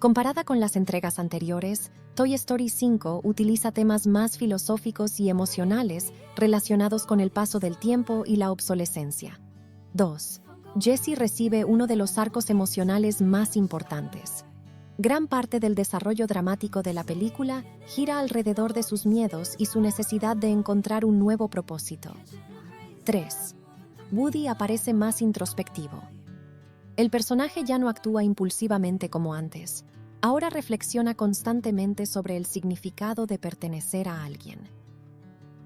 Comparada con las entregas anteriores, Toy Story 5 utiliza temas más filosóficos y emocionales relacionados con el paso del tiempo y la obsolescencia. 2. Jessie recibe uno de los arcos emocionales más importantes. Gran parte del desarrollo dramático de la película gira alrededor de sus miedos y su necesidad de encontrar un nuevo propósito. 3. Woody aparece más introspectivo. El personaje ya no actúa impulsivamente como antes. Ahora reflexiona constantemente sobre el significado de pertenecer a alguien.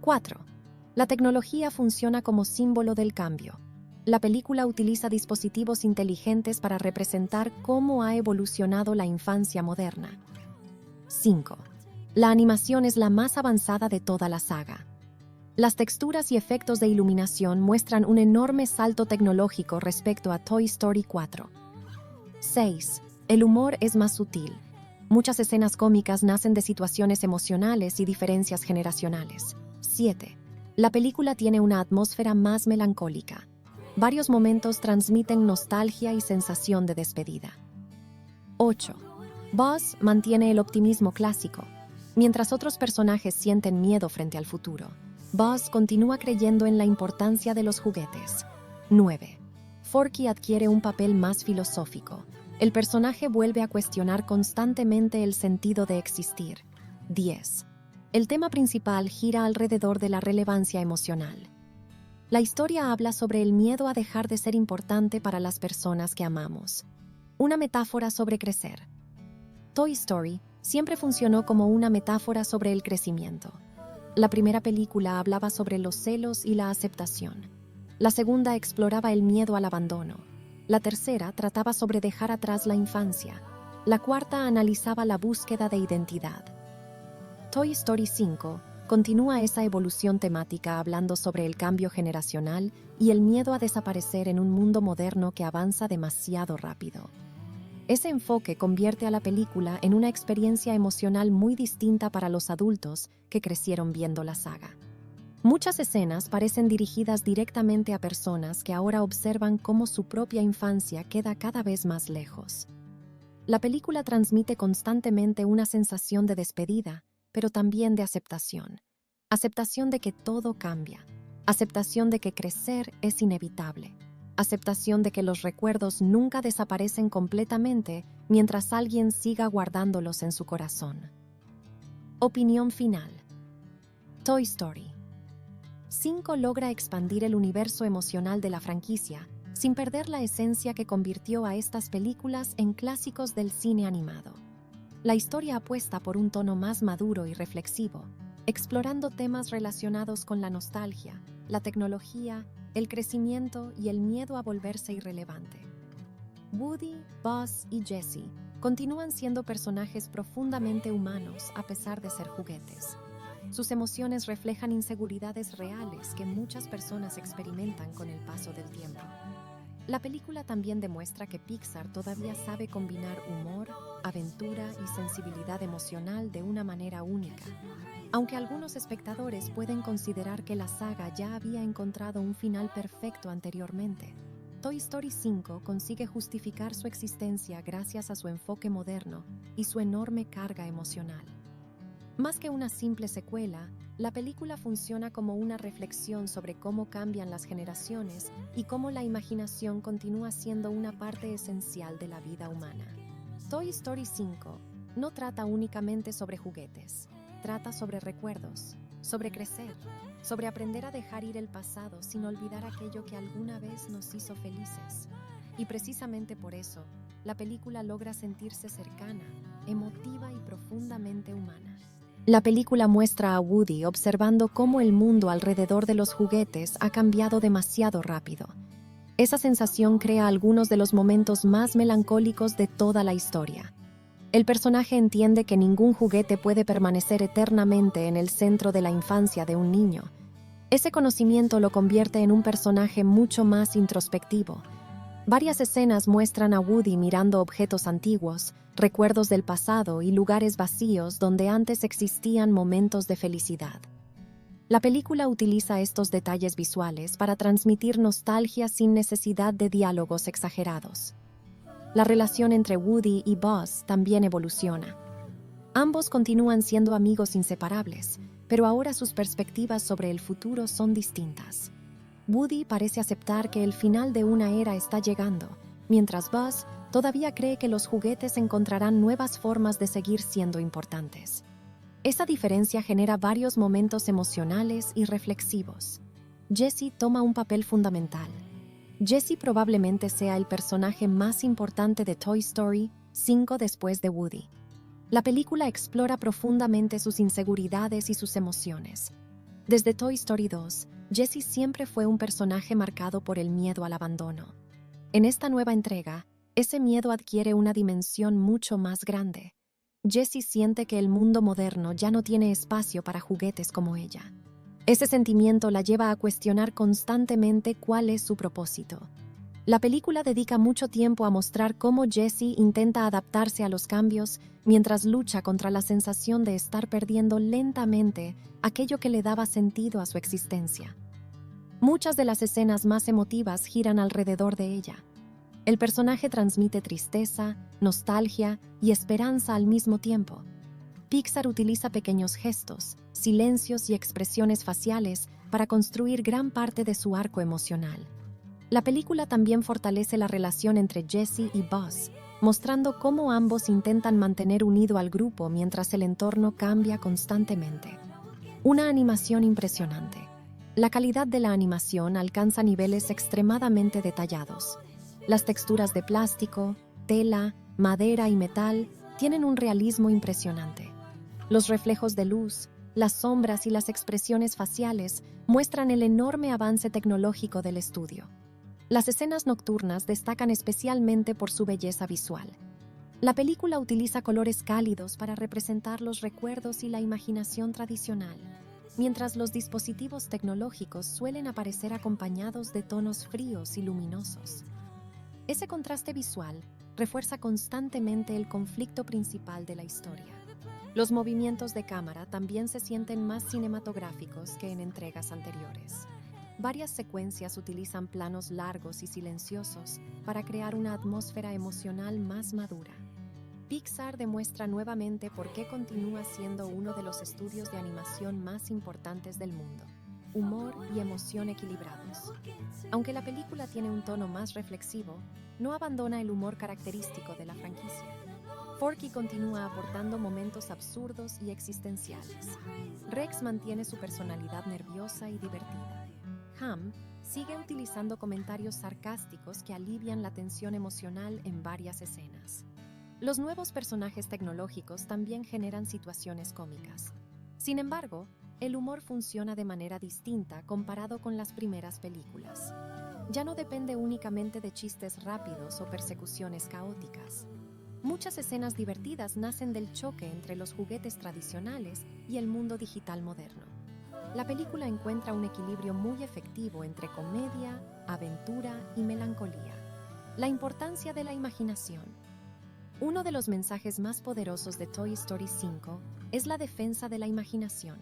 4. La tecnología funciona como símbolo del cambio. La película utiliza dispositivos inteligentes para representar cómo ha evolucionado la infancia moderna. 5. La animación es la más avanzada de toda la saga. Las texturas y efectos de iluminación muestran un enorme salto tecnológico respecto a Toy Story 4. 6. El humor es más sutil. Muchas escenas cómicas nacen de situaciones emocionales y diferencias generacionales. 7. La película tiene una atmósfera más melancólica. Varios momentos transmiten nostalgia y sensación de despedida. 8. Buzz mantiene el optimismo clásico. Mientras otros personajes sienten miedo frente al futuro, Buzz continúa creyendo en la importancia de los juguetes. 9. Forky adquiere un papel más filosófico. El personaje vuelve a cuestionar constantemente el sentido de existir. 10. El tema principal gira alrededor de la relevancia emocional. La historia habla sobre el miedo a dejar de ser importante para las personas que amamos. Una metáfora sobre crecer. Toy Story siempre funcionó como una metáfora sobre el crecimiento. La primera película hablaba sobre los celos y la aceptación. La segunda exploraba el miedo al abandono. La tercera trataba sobre dejar atrás la infancia. La cuarta analizaba la búsqueda de identidad. Toy Story 5 continúa esa evolución temática hablando sobre el cambio generacional y el miedo a desaparecer en un mundo moderno que avanza demasiado rápido. Ese enfoque convierte a la película en una experiencia emocional muy distinta para los adultos que crecieron viendo la saga. Muchas escenas parecen dirigidas directamente a personas que ahora observan cómo su propia infancia queda cada vez más lejos. La película transmite constantemente una sensación de despedida, pero también de aceptación. Aceptación de que todo cambia. Aceptación de que crecer es inevitable. Aceptación de que los recuerdos nunca desaparecen completamente mientras alguien siga guardándolos en su corazón. Opinión final. Toy Story 5 logra expandir el universo emocional de la franquicia sin perder la esencia que convirtió a estas películas en clásicos del cine animado. La historia apuesta por un tono más maduro y reflexivo, explorando temas relacionados con la nostalgia, la tecnología, el crecimiento y el miedo a volverse irrelevante. Woody, Buzz y Jessie continúan siendo personajes profundamente humanos a pesar de ser juguetes. Sus emociones reflejan inseguridades reales que muchas personas experimentan con el paso del tiempo. La película también demuestra que Pixar todavía sabe combinar humor, aventura y sensibilidad emocional de una manera única. Aunque algunos espectadores pueden considerar que la saga ya había encontrado un final perfecto anteriormente, Toy Story 5 consigue justificar su existencia gracias a su enfoque moderno y su enorme carga emocional. Más que una simple secuela, la película funciona como una reflexión sobre cómo cambian las generaciones y cómo la imaginación continúa siendo una parte esencial de la vida humana. Toy Story 5 no trata únicamente sobre juguetes, trata sobre recuerdos, sobre crecer, sobre aprender a dejar ir el pasado sin olvidar aquello que alguna vez nos hizo felices. Y precisamente por eso, la película logra sentirse cercana, emotiva y profundamente humana. La película muestra a Woody observando cómo el mundo alrededor de los juguetes ha cambiado demasiado rápido. Esa sensación crea algunos de los momentos más melancólicos de toda la historia. El personaje entiende que ningún juguete puede permanecer eternamente en el centro de la infancia de un niño. Ese conocimiento lo convierte en un personaje mucho más introspectivo. Varias escenas muestran a Woody mirando objetos antiguos, recuerdos del pasado y lugares vacíos donde antes existían momentos de felicidad. La película utiliza estos detalles visuales para transmitir nostalgia sin necesidad de diálogos exagerados. La relación entre Woody y Buzz también evoluciona. Ambos continúan siendo amigos inseparables, pero ahora sus perspectivas sobre el futuro son distintas. Woody parece aceptar que el final de una era está llegando, mientras Buzz todavía cree que los juguetes encontrarán nuevas formas de seguir siendo importantes. Esa diferencia genera varios momentos emocionales y reflexivos. Jessie toma un papel fundamental. Jessie probablemente sea el personaje más importante de Toy Story 5 después de Woody. La película explora profundamente sus inseguridades y sus emociones. Desde Toy Story 2, Jessie siempre fue un personaje marcado por el miedo al abandono. En esta nueva entrega, ese miedo adquiere una dimensión mucho más grande. Jessie siente que el mundo moderno ya no tiene espacio para juguetes como ella. Ese sentimiento la lleva a cuestionar constantemente cuál es su propósito. La película dedica mucho tiempo a mostrar cómo Jessie intenta adaptarse a los cambios mientras lucha contra la sensación de estar perdiendo lentamente aquello que le daba sentido a su existencia. Muchas de las escenas más emotivas giran alrededor de ella. El personaje transmite tristeza, nostalgia y esperanza al mismo tiempo. Pixar utiliza pequeños gestos, silencios y expresiones faciales para construir gran parte de su arco emocional. La película también fortalece la relación entre Jessie y Buzz, mostrando cómo ambos intentan mantener unido al grupo mientras el entorno cambia constantemente. Una animación impresionante. La calidad de la animación alcanza niveles extremadamente detallados. Las texturas de plástico, tela, madera y metal tienen un realismo impresionante. Los reflejos de luz, las sombras y las expresiones faciales muestran el enorme avance tecnológico del estudio. Las escenas nocturnas destacan especialmente por su belleza visual. La película utiliza colores cálidos para representar los recuerdos y la imaginación tradicional, mientras los dispositivos tecnológicos suelen aparecer acompañados de tonos fríos y luminosos. Ese contraste visual refuerza constantemente el conflicto principal de la historia. Los movimientos de cámara también se sienten más cinematográficos que en entregas anteriores. Varias secuencias utilizan planos largos y silenciosos para crear una atmósfera emocional más madura. Pixar demuestra nuevamente por qué continúa siendo uno de los estudios de animación más importantes del mundo. Humor y emoción equilibrados. Aunque la película tiene un tono más reflexivo, no abandona el humor característico de la franquicia. Forky continúa aportando momentos absurdos y existenciales. Rex mantiene su personalidad nerviosa y divertida. Ham sigue utilizando comentarios sarcásticos que alivian la tensión emocional en varias escenas. Los nuevos personajes tecnológicos también generan situaciones cómicas. Sin embargo, el humor funciona de manera distinta comparado con las primeras películas. Ya no depende únicamente de chistes rápidos o persecuciones caóticas. Muchas escenas divertidas nacen del choque entre los juguetes tradicionales y el mundo digital moderno. La película encuentra un equilibrio muy efectivo entre comedia, aventura y melancolía. La importancia de la imaginación. Uno de los mensajes más poderosos de Toy Story 5 es la defensa de la imaginación.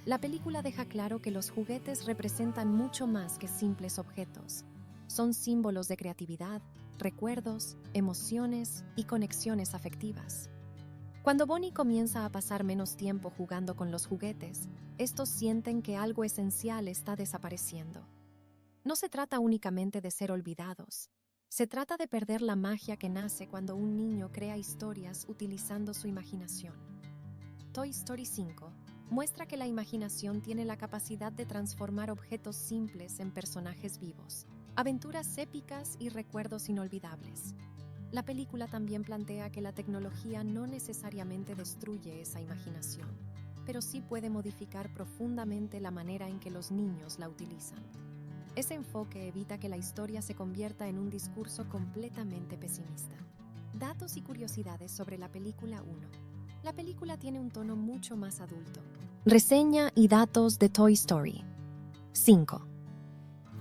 La película deja claro que los juguetes representan mucho más que simples objetos. Son símbolos de creatividad, recuerdos, emociones y conexiones afectivas. Cuando Bonnie comienza a pasar menos tiempo jugando con los juguetes, estos sienten que algo esencial está desapareciendo. No se trata únicamente de ser olvidados. Se trata de perder la magia que nace cuando un niño crea historias utilizando su imaginación. Toy Story 5 muestra que la imaginación tiene la capacidad de transformar objetos simples en personajes vivos, aventuras épicas y recuerdos inolvidables. La película también plantea que la tecnología no necesariamente destruye esa imaginación, pero sí puede modificar profundamente la manera en que los niños la utilizan. Ese enfoque evita que la historia se convierta en un discurso completamente pesimista. Datos y curiosidades sobre la película 1. La película tiene un tono mucho más adulto. Reseña y datos de Toy Story. 5.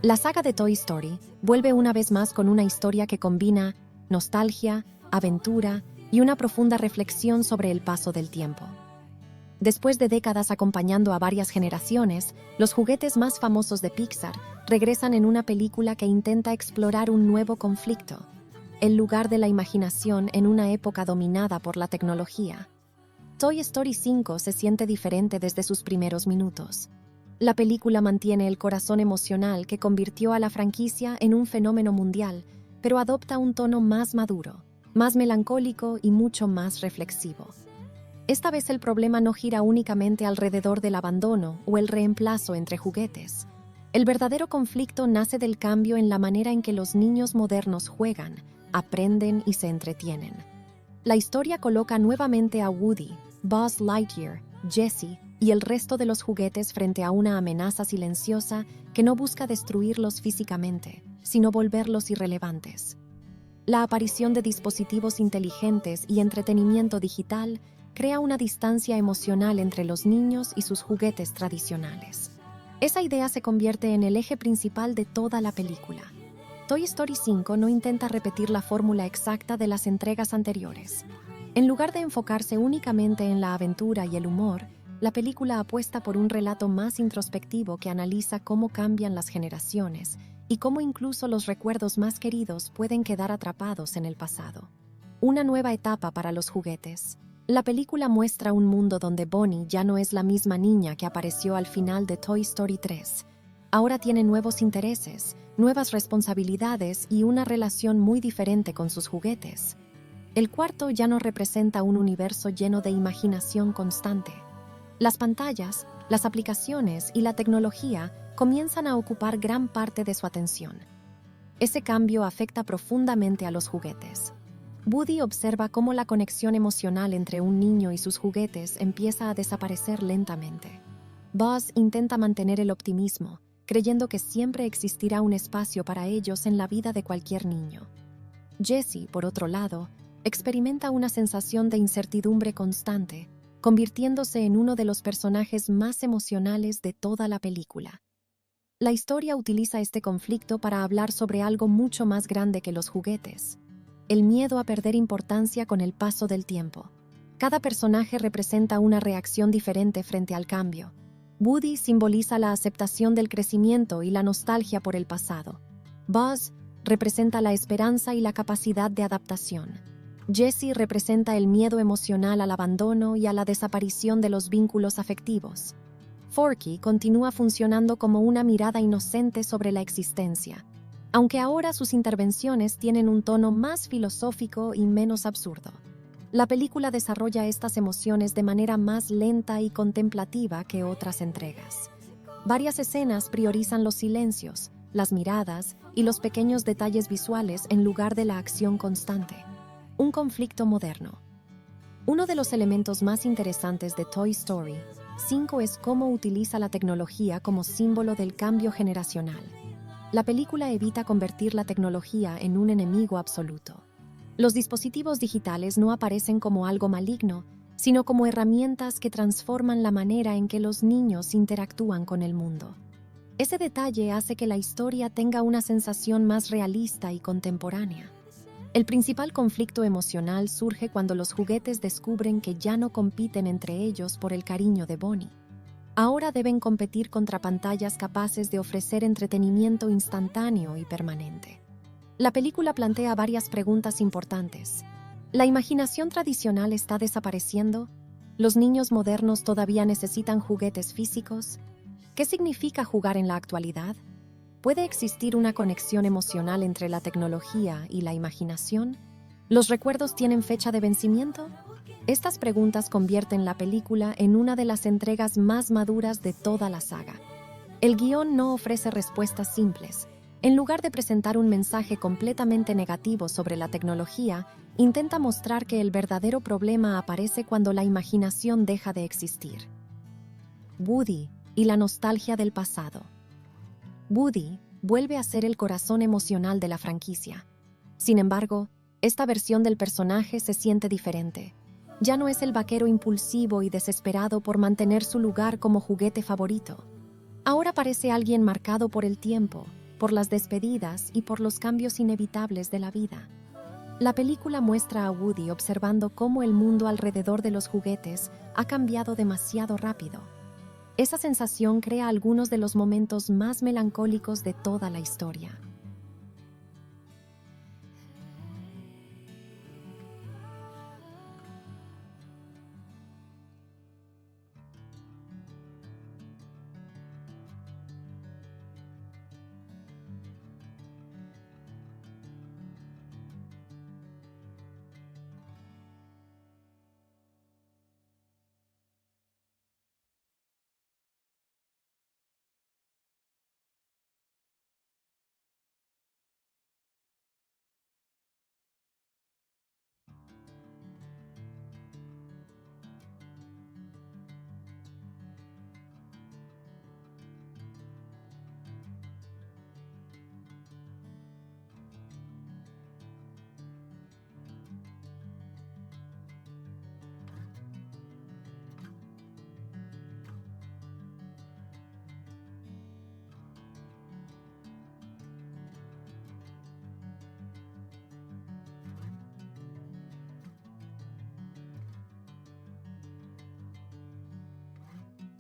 La saga de Toy Story vuelve una vez más con una historia que combina nostalgia, aventura y una profunda reflexión sobre el paso del tiempo. Después de décadas acompañando a varias generaciones, los juguetes más famosos de Pixar regresan en una película que intenta explorar un nuevo conflicto, el lugar de la imaginación en una época dominada por la tecnología. Toy Story 5 se siente diferente desde sus primeros minutos. La película mantiene el corazón emocional que convirtió a la franquicia en un fenómeno mundial, pero adopta un tono más maduro, más melancólico y mucho más reflexivo. Esta vez el problema no gira únicamente alrededor del abandono o el reemplazo entre juguetes. El verdadero conflicto nace del cambio en la manera en que los niños modernos juegan, aprenden y se entretienen. La historia coloca nuevamente a Woody, Buzz Lightyear, Jessie y el resto de los juguetes frente a una amenaza silenciosa que no busca destruirlos físicamente, sino volverlos irrelevantes. La aparición de dispositivos inteligentes y entretenimiento digital crea una distancia emocional entre los niños y sus juguetes tradicionales. Esa idea se convierte en el eje principal de toda la película. Toy Story 5 no intenta repetir la fórmula exacta de las entregas anteriores. En lugar de enfocarse únicamente en la aventura y el humor, la película apuesta por un relato más introspectivo que analiza cómo cambian las generaciones y cómo incluso los recuerdos más queridos pueden quedar atrapados en el pasado. Una nueva etapa para los juguetes. La película muestra un mundo donde Bonnie ya no es la misma niña que apareció al final de Toy Story 3. Ahora tiene nuevos intereses, nuevas responsabilidades y una relación muy diferente con sus juguetes. El cuarto ya no representa un universo lleno de imaginación constante. Las pantallas, las aplicaciones y la tecnología comienzan a ocupar gran parte de su atención. Ese cambio afecta profundamente a los juguetes. Woody observa cómo la conexión emocional entre un niño y sus juguetes empieza a desaparecer lentamente. Buzz intenta mantener el optimismo, creyendo que siempre existirá un espacio para ellos en la vida de cualquier niño. Jessie, por otro lado, experimenta una sensación de incertidumbre constante, convirtiéndose en uno de los personajes más emocionales de toda la película. La historia utiliza este conflicto para hablar sobre algo mucho más grande que los juguetes: el miedo a perder importancia con el paso del tiempo. Cada personaje representa una reacción diferente frente al cambio. Woody simboliza la aceptación del crecimiento y la nostalgia por el pasado. Buzz representa la esperanza y la capacidad de adaptación. Jessie representa el miedo emocional al abandono y a la desaparición de los vínculos afectivos. Forky continúa funcionando como una mirada inocente sobre la existencia, aunque ahora sus intervenciones tienen un tono más filosófico y menos absurdo. La película desarrolla estas emociones de manera más lenta y contemplativa que otras entregas. Varias escenas priorizan los silencios, las miradas y los pequeños detalles visuales en lugar de la acción constante. Un conflicto moderno. Uno de los elementos más interesantes de Toy Story 5 es cómo utiliza la tecnología como símbolo del cambio generacional. La película evita convertir la tecnología en un enemigo absoluto. Los dispositivos digitales no aparecen como algo maligno, sino como herramientas que transforman la manera en que los niños interactúan con el mundo. Ese detalle hace que la historia tenga una sensación más realista y contemporánea. El principal conflicto emocional surge cuando los juguetes descubren que ya no compiten entre ellos por el cariño de Bonnie. Ahora deben competir contra pantallas capaces de ofrecer entretenimiento instantáneo y permanente. La película plantea varias preguntas importantes. ¿La imaginación tradicional está desapareciendo? ¿Los niños modernos todavía necesitan juguetes físicos? ¿Qué significa jugar en la actualidad? ¿Puede existir una conexión emocional entre la tecnología y la imaginación? ¿Los recuerdos tienen fecha de vencimiento? Estas preguntas convierten la película en una de las entregas más maduras de toda la saga. El guión no ofrece respuestas simples. En lugar de presentar un mensaje completamente negativo sobre la tecnología, intenta mostrar que el verdadero problema aparece cuando la imaginación deja de existir. Woody y la nostalgia del pasado. Woody vuelve a ser el corazón emocional de la franquicia. Sin embargo, esta versión del personaje se siente diferente. Ya no es el vaquero impulsivo y desesperado por mantener su lugar como juguete favorito. Ahora parece alguien marcado por el tiempo, por las despedidas y por los cambios inevitables de la vida. La película muestra a Woody observando cómo el mundo alrededor de los juguetes ha cambiado demasiado rápido. Esa sensación crea algunos de los momentos más melancólicos de toda la historia.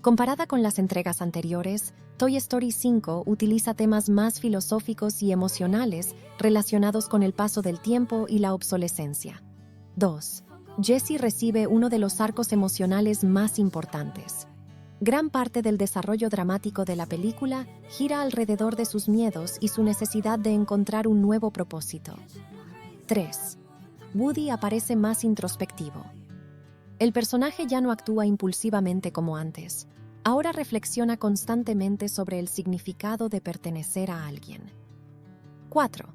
Comparada con las entregas anteriores, Toy Story 5 utiliza temas más filosóficos y emocionales relacionados con el paso del tiempo y la obsolescencia. 2. Jessie recibe uno de los arcos emocionales más importantes. Gran parte del desarrollo dramático de la película gira alrededor de sus miedos y su necesidad de encontrar un nuevo propósito. 3. Woody aparece más introspectivo. El personaje ya no actúa impulsivamente como antes. Ahora reflexiona constantemente sobre el significado de pertenecer a alguien. 4.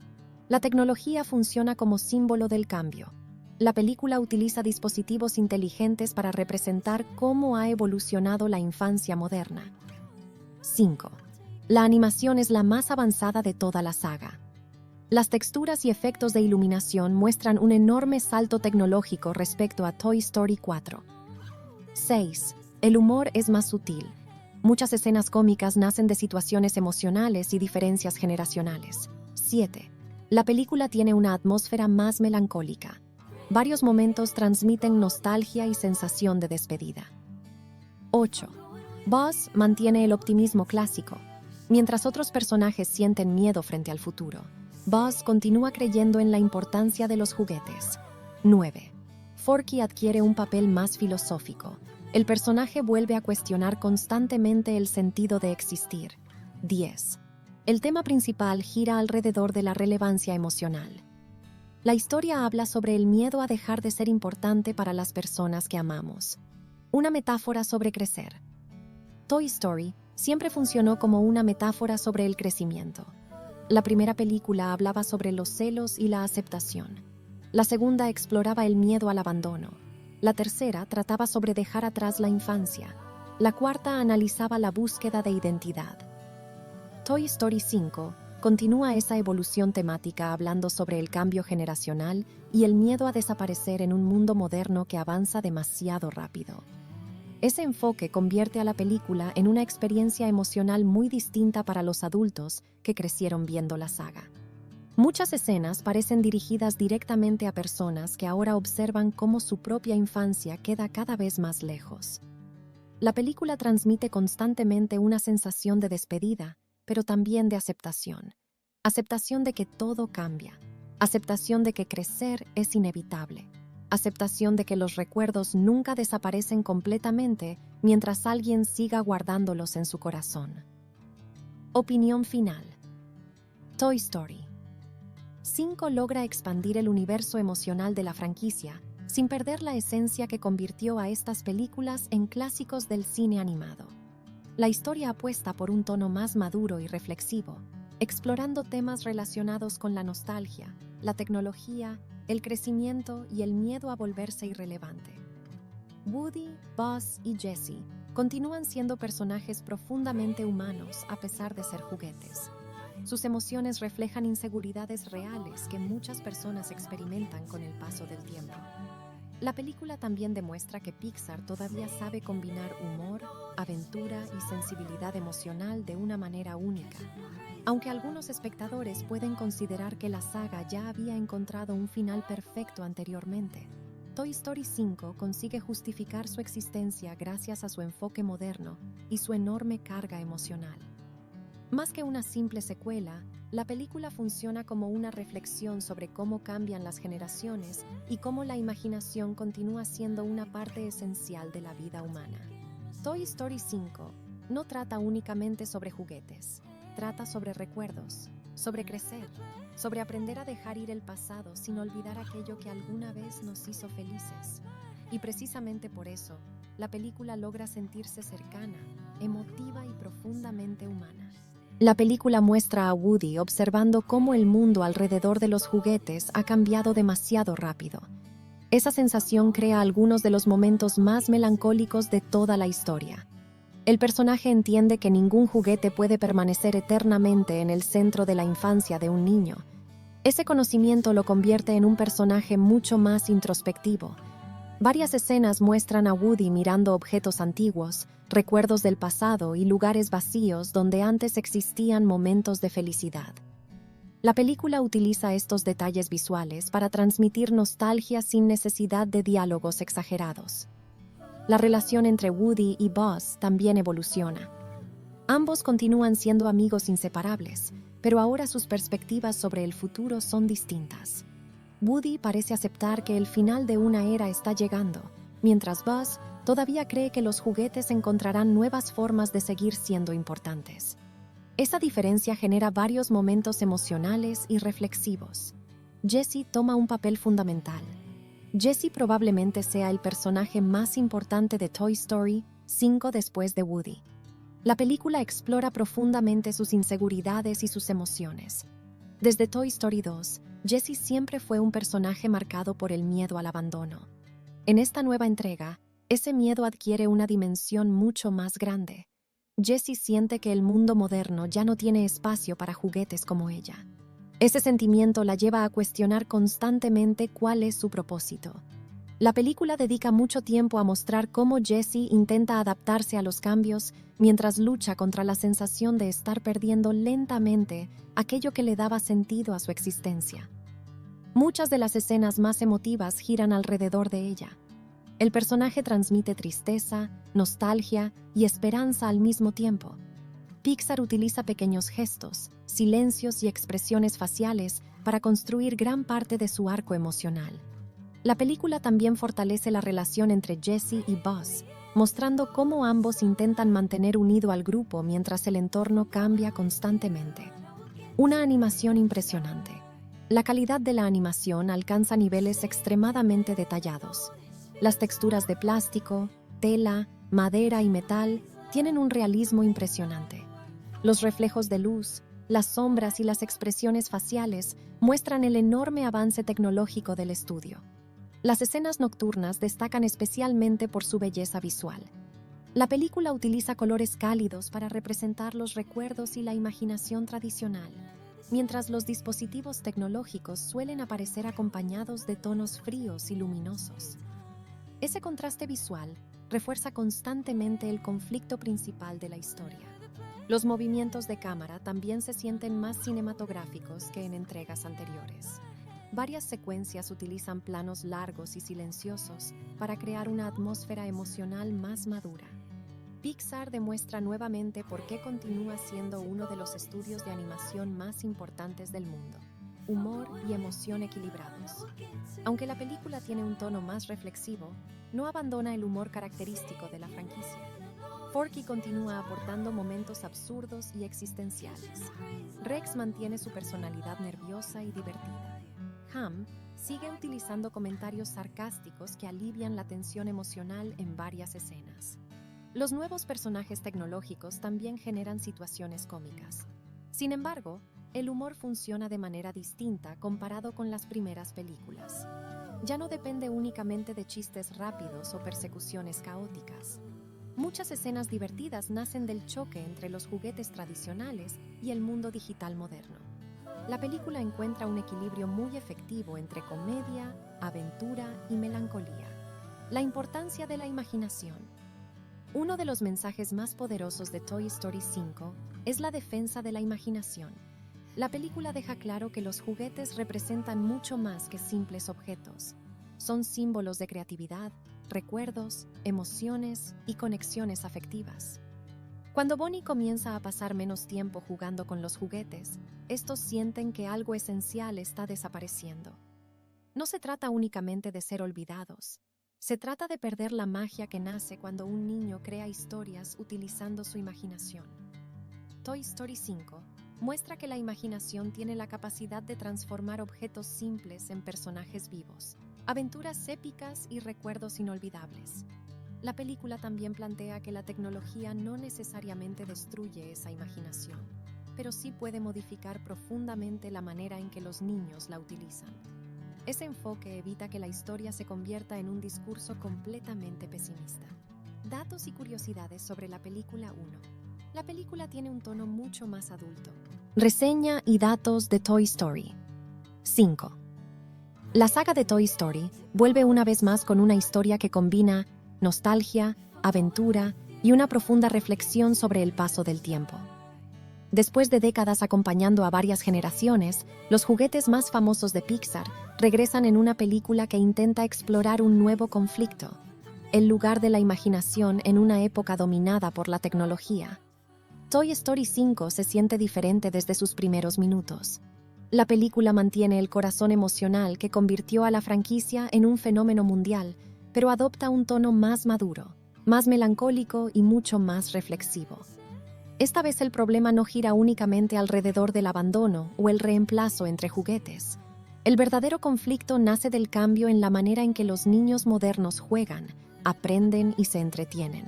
La tecnología funciona como símbolo del cambio. La película utiliza dispositivos inteligentes para representar cómo ha evolucionado la infancia moderna. 5. La animación es la más avanzada de toda la saga. Las texturas y efectos de iluminación muestran un enorme salto tecnológico respecto a Toy Story 4. 6. El humor es más sutil. Muchas escenas cómicas nacen de situaciones emocionales y diferencias generacionales. 7. La película tiene una atmósfera más melancólica. Varios momentos transmiten nostalgia y sensación de despedida. 8. Buzz mantiene el optimismo clásico. Mientras otros personajes sienten miedo frente al futuro, Buzz continúa creyendo en la importancia de los juguetes. 9. Forky adquiere un papel más filosófico. El personaje vuelve a cuestionar constantemente el sentido de existir. 10. El tema principal gira alrededor de la relevancia emocional. La historia habla sobre el miedo a dejar de ser importante para las personas que amamos. Una metáfora sobre crecer. Toy Story siempre funcionó como una metáfora sobre el crecimiento. La primera película hablaba sobre los celos y la aceptación. La segunda exploraba el miedo al abandono. La tercera trataba sobre dejar atrás la infancia. La cuarta analizaba la búsqueda de identidad. Toy Story 5 continúa esa evolución temática hablando sobre el cambio generacional y el miedo a desaparecer en un mundo moderno que avanza demasiado rápido. Ese enfoque convierte a la película en una experiencia emocional muy distinta para los adultos que crecieron viendo la saga. Muchas escenas parecen dirigidas directamente a personas que ahora observan cómo su propia infancia queda cada vez más lejos. La película transmite constantemente una sensación de despedida, pero también de aceptación. Aceptación de que todo cambia. Aceptación de que crecer es inevitable. Aceptación de que los recuerdos nunca desaparecen completamente mientras alguien siga guardándolos en su corazón. Opinión final. Toy Story 5 logra expandir el universo emocional de la franquicia sin perder la esencia que convirtió a estas películas en clásicos del cine animado. La historia apuesta por un tono más maduro y reflexivo, explorando temas relacionados con la nostalgia, la tecnología, el crecimiento y el miedo a volverse irrelevante. Woody, Buzz y Jessie continúan siendo personajes profundamente humanos a pesar de ser juguetes. Sus emociones reflejan inseguridades reales que muchas personas experimentan con el paso del tiempo. La película también demuestra que Pixar todavía sabe combinar humor, aventura y sensibilidad emocional de una manera única. Aunque algunos espectadores pueden considerar que la saga ya había encontrado un final perfecto anteriormente, Toy Story 5 consigue justificar su existencia gracias a su enfoque moderno y su enorme carga emocional. Más que una simple secuela, la película funciona como una reflexión sobre cómo cambian las generaciones y cómo la imaginación continúa siendo una parte esencial de la vida humana. Toy Story 5 no trata únicamente sobre juguetes, trata sobre recuerdos, sobre crecer, sobre aprender a dejar ir el pasado sin olvidar aquello que alguna vez nos hizo felices. Y precisamente por eso, la película logra sentirse cercana, emotiva y profundamente humana. La película muestra a Woody observando cómo el mundo alrededor de los juguetes ha cambiado demasiado rápido. Esa sensación crea algunos de los momentos más melancólicos de toda la historia. El personaje entiende que ningún juguete puede permanecer eternamente en el centro de la infancia de un niño. Ese conocimiento lo convierte en un personaje mucho más introspectivo. Varias escenas muestran a Woody mirando objetos antiguos, recuerdos del pasado y lugares vacíos donde antes existían momentos de felicidad. La película utiliza estos detalles visuales para transmitir nostalgia sin necesidad de diálogos exagerados. La relación entre Woody y Buzz también evoluciona. Ambos continúan siendo amigos inseparables, pero ahora sus perspectivas sobre el futuro son distintas. Woody parece aceptar que el final de una era está llegando, mientras Buzz todavía cree que los juguetes encontrarán nuevas formas de seguir siendo importantes. Esa diferencia genera varios momentos emocionales y reflexivos. Jessie toma un papel fundamental. Jessie probablemente sea el personaje más importante de Toy Story 5 después de Woody. La película explora profundamente sus inseguridades y sus emociones. Desde Toy Story 2, Jessie siempre fue un personaje marcado por el miedo al abandono. En esta nueva entrega, ese miedo adquiere una dimensión mucho más grande. Jessie siente que el mundo moderno ya no tiene espacio para juguetes como ella. Ese sentimiento la lleva a cuestionar constantemente cuál es su propósito. La película dedica mucho tiempo a mostrar cómo Jessie intenta adaptarse a los cambios mientras lucha contra la sensación de estar perdiendo lentamente aquello que le daba sentido a su existencia. Muchas de las escenas más emotivas giran alrededor de ella. El personaje transmite tristeza, nostalgia y esperanza al mismo tiempo. Pixar utiliza pequeños gestos, silencios y expresiones faciales para construir gran parte de su arco emocional. La película también fortalece la relación entre Jessie y Buzz, mostrando cómo ambos intentan mantener unido al grupo mientras el entorno cambia constantemente. Una animación impresionante. La calidad de la animación alcanza niveles extremadamente detallados. Las texturas de plástico, tela, madera y metal tienen un realismo impresionante. Los reflejos de luz, las sombras y las expresiones faciales muestran el enorme avance tecnológico del estudio. Las escenas nocturnas destacan especialmente por su belleza visual. La película utiliza colores cálidos para representar los recuerdos y la imaginación tradicional, mientras los dispositivos tecnológicos suelen aparecer acompañados de tonos fríos y luminosos. Ese contraste visual refuerza constantemente el conflicto principal de la historia. Los movimientos de cámara también se sienten más cinematográficos que en entregas anteriores. Varias secuencias utilizan planos largos y silenciosos para crear una atmósfera emocional más madura. Pixar demuestra nuevamente por qué continúa siendo uno de los estudios de animación más importantes del mundo. Humor y emoción equilibrados. Aunque la película tiene un tono más reflexivo, no abandona el humor característico de la franquicia. Forky continúa aportando momentos absurdos y existenciales. Rex mantiene su personalidad nerviosa y divertida. Ham sigue utilizando comentarios sarcásticos que alivian la tensión emocional en varias escenas. Los nuevos personajes tecnológicos también generan situaciones cómicas. Sin embargo, el humor funciona de manera distinta comparado con las primeras películas. Ya no depende únicamente de chistes rápidos o persecuciones caóticas. Muchas escenas divertidas nacen del choque entre los juguetes tradicionales y el mundo digital moderno. La película encuentra un equilibrio muy efectivo entre comedia, aventura y melancolía. La importancia de la imaginación. Uno de los mensajes más poderosos de Toy Story 5 es la defensa de la imaginación. La película deja claro que los juguetes representan mucho más que simples objetos. Son símbolos de creatividad, recuerdos, emociones y conexiones afectivas. Cuando Bonnie comienza a pasar menos tiempo jugando con los juguetes, estos sienten que algo esencial está desapareciendo. No se trata únicamente de ser olvidados. Se trata de perder la magia que nace cuando un niño crea historias utilizando su imaginación. Toy Story 5 muestra que la imaginación tiene la capacidad de transformar objetos simples en personajes vivos, aventuras épicas y recuerdos inolvidables. La película también plantea que la tecnología no necesariamente destruye esa imaginación, pero sí puede modificar profundamente la manera en que los niños la utilizan. Ese enfoque evita que la historia se convierta en un discurso completamente pesimista. Datos y curiosidades sobre la película 1. La película tiene un tono mucho más adulto. Reseña y datos de Toy Story. 5. La saga de Toy Story vuelve una vez más con una historia que combina nostalgia, aventura y una profunda reflexión sobre el paso del tiempo. Después de décadas acompañando a varias generaciones, los juguetes más famosos de Pixar regresan en una película que intenta explorar un nuevo conflicto, el lugar de la imaginación en una época dominada por la tecnología. Toy Story 5 se siente diferente desde sus primeros minutos. La película mantiene el corazón emocional que convirtió a la franquicia en un fenómeno mundial, pero adopta un tono más maduro, más melancólico y mucho más reflexivo. Esta vez el problema no gira únicamente alrededor del abandono o el reemplazo entre juguetes. El verdadero conflicto nace del cambio en la manera en que los niños modernos juegan, aprenden y se entretienen.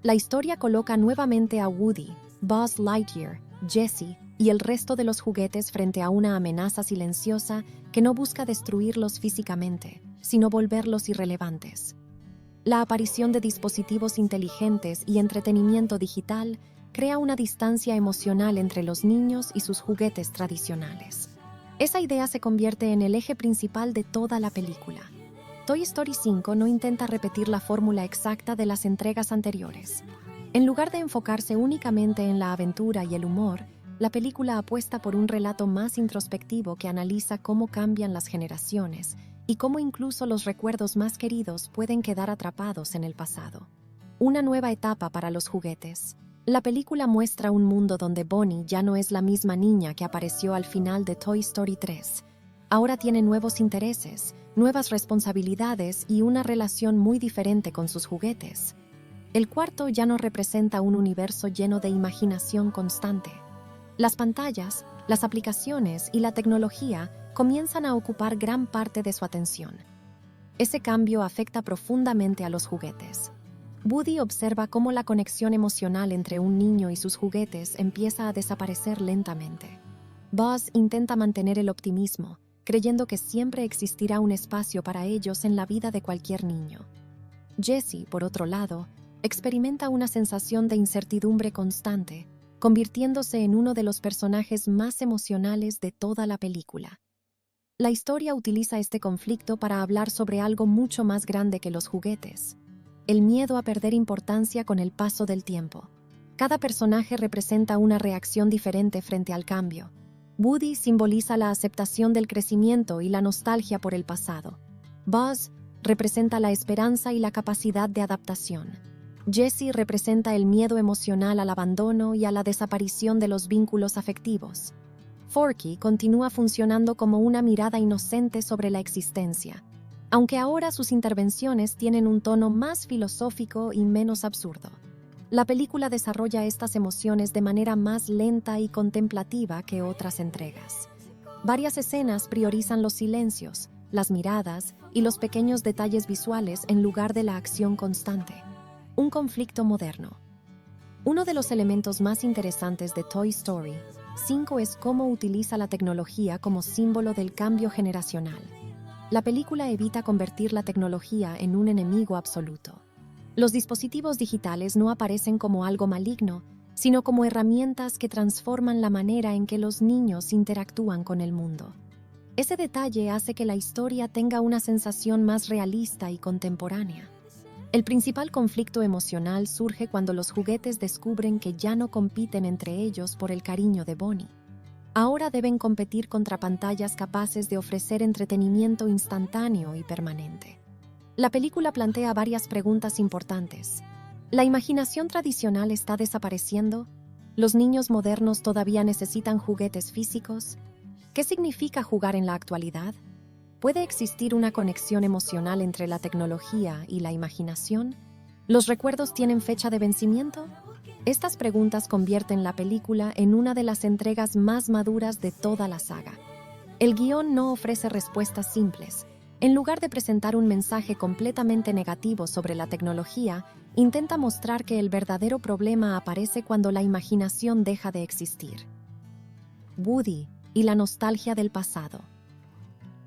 La historia coloca nuevamente a Woody, Buzz Lightyear, Jessie y el resto de los juguetes frente a una amenaza silenciosa que no busca destruirlos físicamente, sino volverlos irrelevantes. La aparición de dispositivos inteligentes y entretenimiento digital crea una distancia emocional entre los niños y sus juguetes tradicionales. Esa idea se convierte en el eje principal de toda la película. Toy Story 5 no intenta repetir la fórmula exacta de las entregas anteriores. En lugar de enfocarse únicamente en la aventura y el humor, la película apuesta por un relato más introspectivo que analiza cómo cambian las generaciones y cómo incluso los recuerdos más queridos pueden quedar atrapados en el pasado. Una nueva etapa para los juguetes. La película muestra un mundo donde Bonnie ya no es la misma niña que apareció al final de Toy Story 3. Ahora tiene nuevos intereses, nuevas responsabilidades y una relación muy diferente con sus juguetes. El cuarto ya no representa un universo lleno de imaginación constante. Las pantallas, las aplicaciones y la tecnología comienzan a ocupar gran parte de su atención. Ese cambio afecta profundamente a los juguetes. Woody observa cómo la conexión emocional entre un niño y sus juguetes empieza a desaparecer lentamente. Buzz intenta mantener el optimismo, creyendo que siempre existirá un espacio para ellos en la vida de cualquier niño. Jessie, por otro lado, experimenta una sensación de incertidumbre constante, convirtiéndose en uno de los personajes más emocionales de toda la película. La historia utiliza este conflicto para hablar sobre algo mucho más grande que los juguetes: el miedo a perder importancia con el paso del tiempo. Cada personaje representa una reacción diferente frente al cambio. Woody simboliza la aceptación del crecimiento y la nostalgia por el pasado. Buzz representa la esperanza y la capacidad de adaptación. Jessie representa el miedo emocional al abandono y a la desaparición de los vínculos afectivos. Forky continúa funcionando como una mirada inocente sobre la existencia, aunque ahora sus intervenciones tienen un tono más filosófico y menos absurdo. La película desarrolla estas emociones de manera más lenta y contemplativa que otras entregas. Varias escenas priorizan los silencios, las miradas y los pequeños detalles visuales en lugar de la acción constante. Un conflicto moderno. Uno de los elementos más interesantes de Toy Story 5 es cómo utiliza la tecnología como símbolo del cambio generacional. La película evita convertir la tecnología en un enemigo absoluto. Los dispositivos digitales no aparecen como algo maligno, sino como herramientas que transforman la manera en que los niños interactúan con el mundo. Ese detalle hace que la historia tenga una sensación más realista y contemporánea. El principal conflicto emocional surge cuando los juguetes descubren que ya no compiten entre ellos por el cariño de Bonnie. Ahora deben competir contra pantallas capaces de ofrecer entretenimiento instantáneo y permanente. La película plantea varias preguntas importantes. ¿La imaginación tradicional está desapareciendo? ¿Los niños modernos todavía necesitan juguetes físicos? ¿Qué significa jugar en la actualidad? ¿Puede existir una conexión emocional entre la tecnología y la imaginación? ¿Los recuerdos tienen fecha de vencimiento? Estas preguntas convierten la película en una de las entregas más maduras de toda la saga. El guión no ofrece respuestas simples. En lugar de presentar un mensaje completamente negativo sobre la tecnología, intenta mostrar que el verdadero problema aparece cuando la imaginación deja de existir. Woody y la nostalgia del pasado.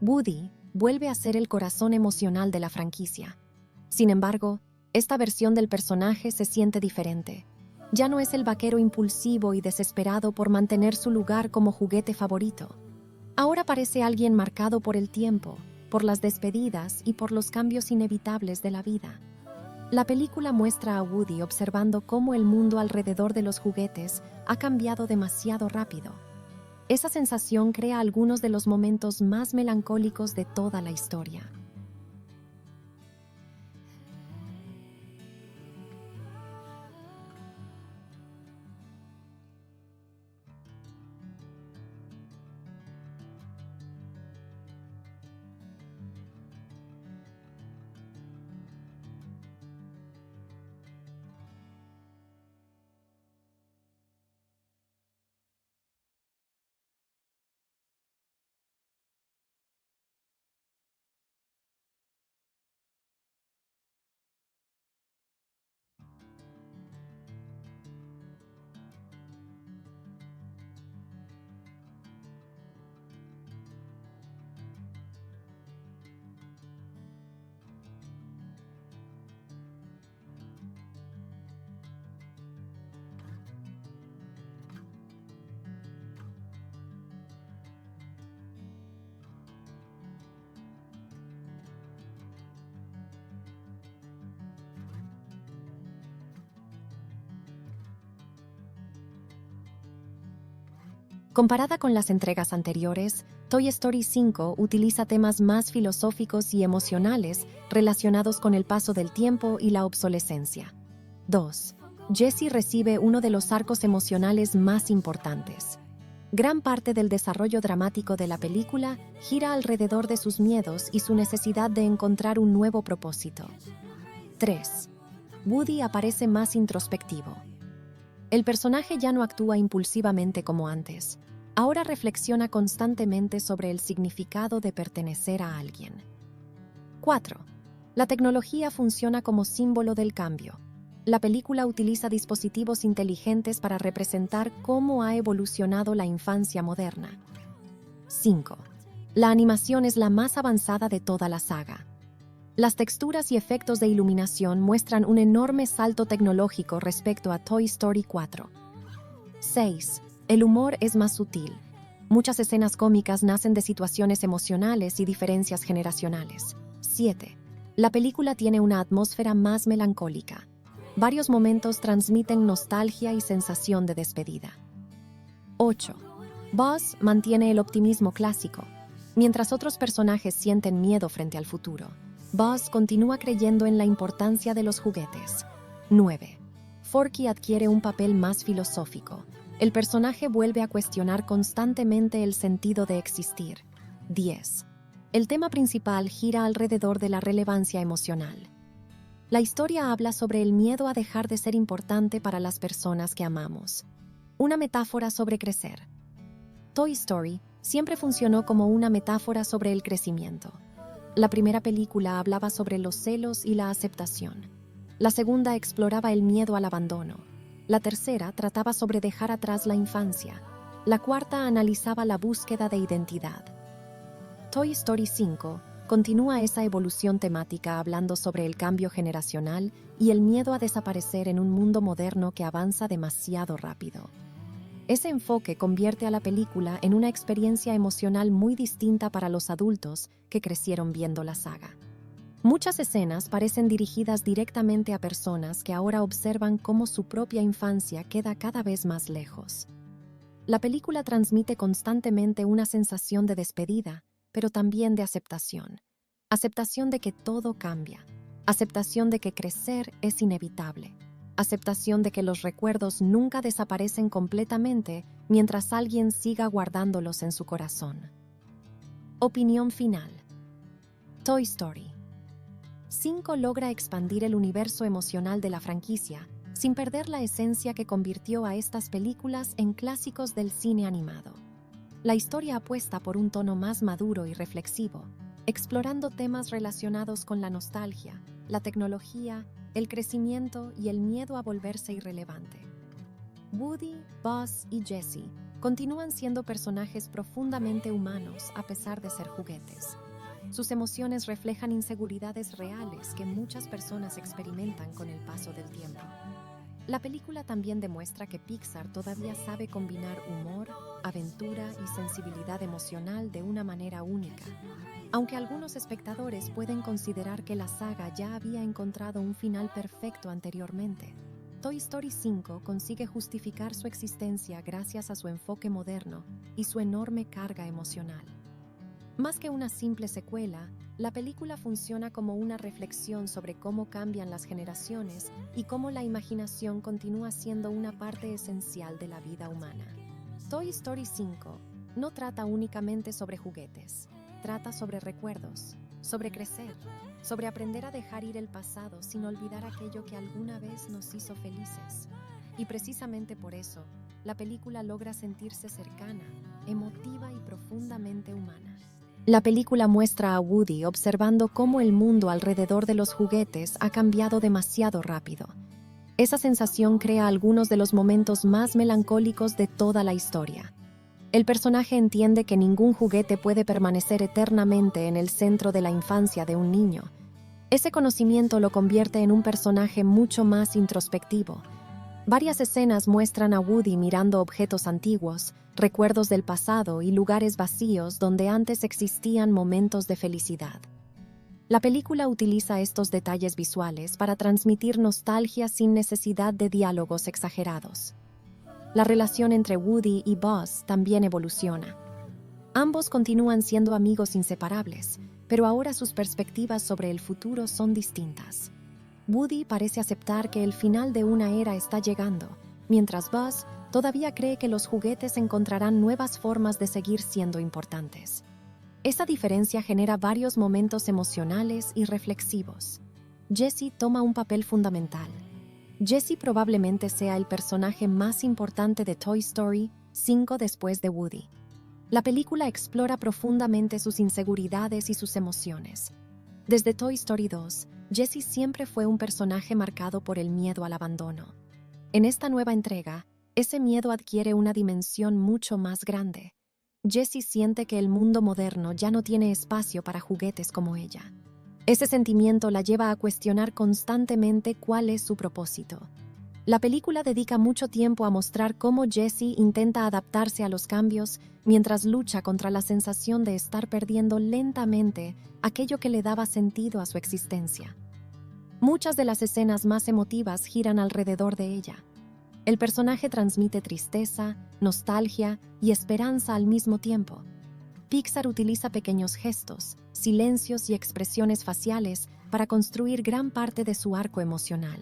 Woody vuelve a ser el corazón emocional de la franquicia. Sin embargo, esta versión del personaje se siente diferente. Ya no es el vaquero impulsivo y desesperado por mantener su lugar como juguete favorito. Ahora parece alguien marcado por el tiempo, por las despedidas y por los cambios inevitables de la vida. La película muestra a Woody observando cómo el mundo alrededor de los juguetes ha cambiado demasiado rápido. Esa sensación crea algunos de los momentos más melancólicos de toda la historia. Comparada con las entregas anteriores, Toy Story 5 utiliza temas más filosóficos y emocionales relacionados con el paso del tiempo y la obsolescencia. 2. Jessie recibe uno de los arcos emocionales más importantes. Gran parte del desarrollo dramático de la película gira alrededor de sus miedos y su necesidad de encontrar un nuevo propósito. 3. Woody aparece más introspectivo. El personaje ya no actúa impulsivamente como antes. Ahora reflexiona constantemente sobre el significado de pertenecer a alguien. 4. La tecnología funciona como símbolo del cambio. La película utiliza dispositivos inteligentes para representar cómo ha evolucionado la infancia moderna. 5. La animación es la más avanzada de toda la saga. Las texturas y efectos de iluminación muestran un enorme salto tecnológico respecto a Toy Story 4. 6. El humor es más sutil. Muchas escenas cómicas nacen de situaciones emocionales y diferencias generacionales. 7. La película tiene una atmósfera más melancólica. Varios momentos transmiten nostalgia y sensación de despedida. 8. Buzz mantiene el optimismo clásico. Mientras otros personajes sienten miedo frente al futuro, Buzz continúa creyendo en la importancia de los juguetes. 9. Forky adquiere un papel más filosófico. El personaje vuelve a cuestionar constantemente el sentido de existir. 10. El tema principal gira alrededor de la relevancia emocional. La historia habla sobre el miedo a dejar de ser importante para las personas que amamos. Una metáfora sobre crecer. Toy Story siempre funcionó como una metáfora sobre el crecimiento. La primera película hablaba sobre los celos y la aceptación. La segunda exploraba el miedo al abandono. La tercera trataba sobre dejar atrás la infancia. La cuarta analizaba la búsqueda de identidad. Toy Story 5 continúa esa evolución temática hablando sobre el cambio generacional y el miedo a desaparecer en un mundo moderno que avanza demasiado rápido. Ese enfoque convierte a la película en una experiencia emocional muy distinta para los adultos que crecieron viendo la saga. Muchas escenas parecen dirigidas directamente a personas que ahora observan cómo su propia infancia queda cada vez más lejos. La película transmite constantemente una sensación de despedida, pero también de aceptación. Aceptación de que todo cambia. Aceptación de que crecer es inevitable. Aceptación de que los recuerdos nunca desaparecen completamente mientras alguien siga guardándolos en su corazón. Opinión final. Toy Story 5 logra expandir el universo emocional de la franquicia sin perder la esencia que convirtió a estas películas en clásicos del cine animado. La historia apuesta por un tono más maduro y reflexivo, explorando temas relacionados con la nostalgia, la tecnología, el crecimiento y el miedo a volverse irrelevante. Woody, Buzz y Jessie continúan siendo personajes profundamente humanos a pesar de ser juguetes. Sus emociones reflejan inseguridades reales que muchas personas experimentan con el paso del tiempo. La película también demuestra que Pixar todavía sabe combinar humor, aventura y sensibilidad emocional de una manera única. Aunque algunos espectadores pueden considerar que la saga ya había encontrado un final perfecto anteriormente, Toy Story 5 consigue justificar su existencia gracias a su enfoque moderno y su enorme carga emocional. Más que una simple secuela, la película funciona como una reflexión sobre cómo cambian las generaciones y cómo la imaginación continúa siendo una parte esencial de la vida humana. Toy Story 5 no trata únicamente sobre juguetes, trata sobre recuerdos, sobre crecer, sobre aprender a dejar ir el pasado sin olvidar aquello que alguna vez nos hizo felices. Y precisamente por eso, la película logra sentirse cercana, emotiva y profundamente humana. La película muestra a Woody observando cómo el mundo alrededor de los juguetes ha cambiado demasiado rápido. Esa sensación crea algunos de los momentos más melancólicos de toda la historia. El personaje entiende que ningún juguete puede permanecer eternamente en el centro de la infancia de un niño. Ese conocimiento lo convierte en un personaje mucho más introspectivo. Varias escenas muestran a Woody mirando objetos antiguos, recuerdos del pasado y lugares vacíos donde antes existían momentos de felicidad. La película utiliza estos detalles visuales para transmitir nostalgia sin necesidad de diálogos exagerados. La relación entre Woody y Buzz también evoluciona. Ambos continúan siendo amigos inseparables, pero ahora sus perspectivas sobre el futuro son distintas. Woody parece aceptar que el final de una era está llegando, mientras Buzz todavía cree que los juguetes encontrarán nuevas formas de seguir siendo importantes. Esa diferencia genera varios momentos emocionales y reflexivos. Jessie toma un papel fundamental. Jessie probablemente sea el personaje más importante de Toy Story 5 después de Woody. La película explora profundamente sus inseguridades y sus emociones. Desde Toy Story 2, Jessie siempre fue un personaje marcado por el miedo al abandono. En esta nueva entrega, ese miedo adquiere una dimensión mucho más grande. Jessie siente que el mundo moderno ya no tiene espacio para juguetes como ella. Ese sentimiento la lleva a cuestionar constantemente cuál es su propósito. La película dedica mucho tiempo a mostrar cómo Jessie intenta adaptarse a los cambios mientras lucha contra la sensación de estar perdiendo lentamente aquello que le daba sentido a su existencia. Muchas de las escenas más emotivas giran alrededor de ella. El personaje transmite tristeza, nostalgia y esperanza al mismo tiempo. Pixar utiliza pequeños gestos, silencios y expresiones faciales para construir gran parte de su arco emocional.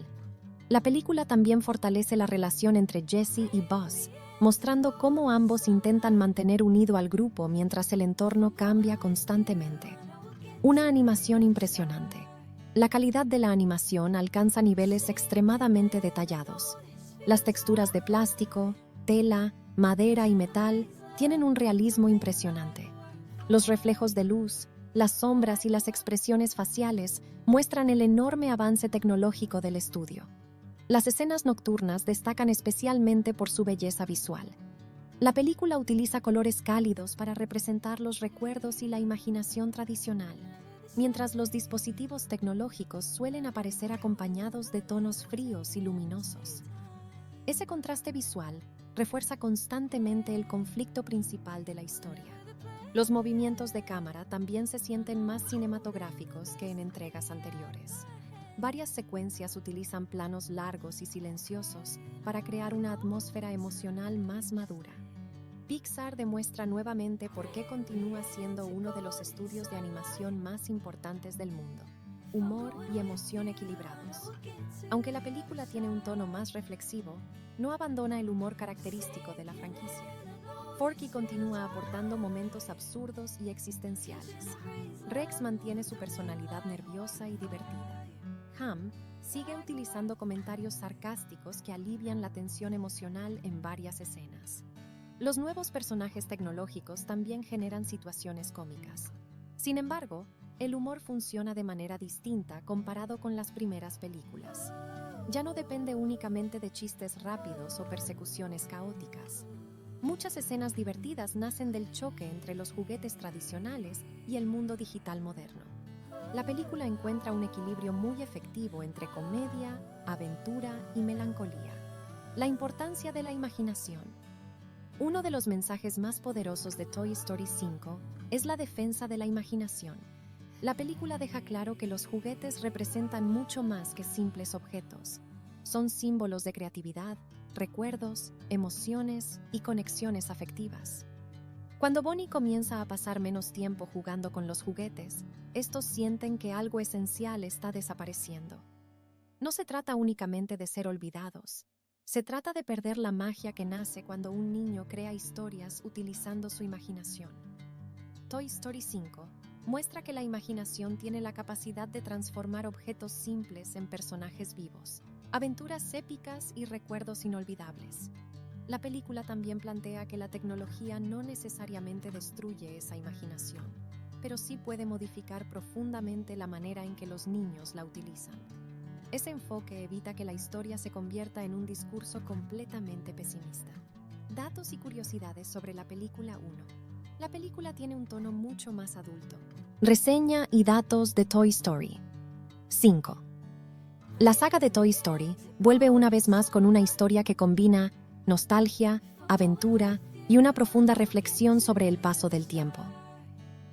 La película también fortalece la relación entre Jessie y Buzz, mostrando cómo ambos intentan mantener unido al grupo mientras el entorno cambia constantemente. Una animación impresionante. La calidad de la animación alcanza niveles extremadamente detallados. Las texturas de plástico, tela, madera y metal tienen un realismo impresionante. Los reflejos de luz, las sombras y las expresiones faciales muestran el enorme avance tecnológico del estudio. Las escenas nocturnas destacan especialmente por su belleza visual. La película utiliza colores cálidos para representar los recuerdos y la imaginación tradicional, mientras los dispositivos tecnológicos suelen aparecer acompañados de tonos fríos y luminosos. Ese contraste visual refuerza constantemente el conflicto principal de la historia. Los movimientos de cámara también se sienten más cinematográficos que en entregas anteriores. Varias secuencias utilizan planos largos y silenciosos para crear una atmósfera emocional más madura. Pixar demuestra nuevamente por qué continúa siendo uno de los estudios de animación más importantes del mundo. Humor y emoción equilibrados. Aunque la película tiene un tono más reflexivo, no abandona el humor característico de la franquicia. Forky continúa aportando momentos absurdos y existenciales. Rex mantiene su personalidad nerviosa y divertida. Ham sigue utilizando comentarios sarcásticos que alivian la tensión emocional en varias escenas. Los nuevos personajes tecnológicos también generan situaciones cómicas. Sin embargo, el humor funciona de manera distinta comparado con las primeras películas. Ya no depende únicamente de chistes rápidos o persecuciones caóticas. Muchas escenas divertidas nacen del choque entre los juguetes tradicionales y el mundo digital moderno. La película encuentra un equilibrio muy efectivo entre comedia, aventura y melancolía. La importancia de la imaginación. Uno de los mensajes más poderosos de Toy Story 5 es la defensa de la imaginación. La película deja claro que los juguetes representan mucho más que simples objetos. Son símbolos de creatividad, recuerdos, emociones y conexiones afectivas. Cuando Bonnie comienza a pasar menos tiempo jugando con los juguetes, estos sienten que algo esencial está desapareciendo. No se trata únicamente de ser olvidados. Se trata de perder la magia que nace cuando un niño crea historias utilizando su imaginación. Toy Story 5 muestra que la imaginación tiene la capacidad de transformar objetos simples en personajes vivos, aventuras épicas y recuerdos inolvidables. La película también plantea que la tecnología no necesariamente destruye esa imaginación, pero sí puede modificar profundamente la manera en que los niños la utilizan. Ese enfoque evita que la historia se convierta en un discurso completamente pesimista. Datos y curiosidades sobre la película 1. La película tiene un tono mucho más adulto. Reseña y datos de Toy Story. 5. La saga de Toy Story vuelve una vez más con una historia que combina nostalgia, aventura y una profunda reflexión sobre el paso del tiempo.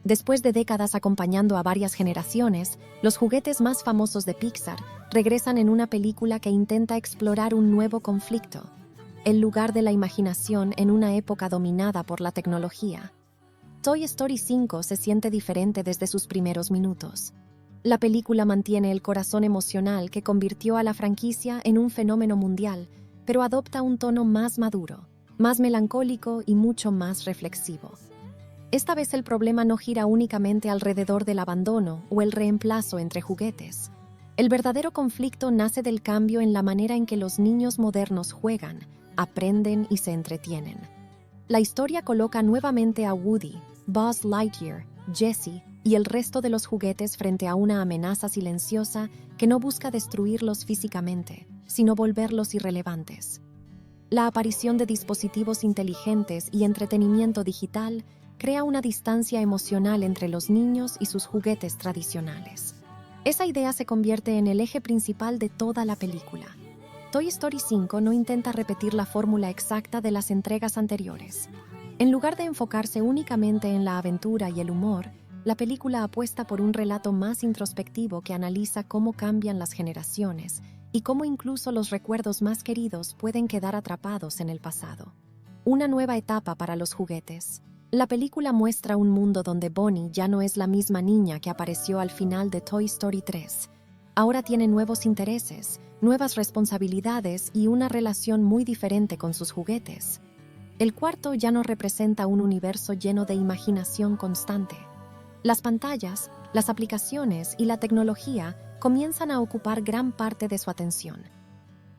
Después de décadas acompañando a varias generaciones, los juguetes más famosos de Pixar regresan en una película que intenta explorar un nuevo conflicto, el lugar de la imaginación en una época dominada por la tecnología. Toy Story 5 se siente diferente desde sus primeros minutos. La película mantiene el corazón emocional que convirtió a la franquicia en un fenómeno mundial, pero adopta un tono más maduro, más melancólico y mucho más reflexivo. Esta vez el problema no gira únicamente alrededor del abandono o el reemplazo entre juguetes. El verdadero conflicto nace del cambio en la manera en que los niños modernos juegan, aprenden y se entretienen. La historia coloca nuevamente a Woody, Buzz Lightyear, Jessie y el resto de los juguetes frente a una amenaza silenciosa que no busca destruirlos físicamente, sino volverlos irrelevantes. La aparición de dispositivos inteligentes y entretenimiento digital crea una distancia emocional entre los niños y sus juguetes tradicionales. Esa idea se convierte en el eje principal de toda la película. Toy Story 5 no intenta repetir la fórmula exacta de las entregas anteriores. En lugar de enfocarse únicamente en la aventura y el humor, la película apuesta por un relato más introspectivo que analiza cómo cambian las generaciones y cómo incluso los recuerdos más queridos pueden quedar atrapados en el pasado. Una nueva etapa para los juguetes. La película muestra un mundo donde Bonnie ya no es la misma niña que apareció al final de Toy Story 3. Ahora tiene nuevos intereses, nuevas responsabilidades y una relación muy diferente con sus juguetes. El cuarto ya no representa un universo lleno de imaginación constante. Las pantallas, las aplicaciones y la tecnología comienzan a ocupar gran parte de su atención.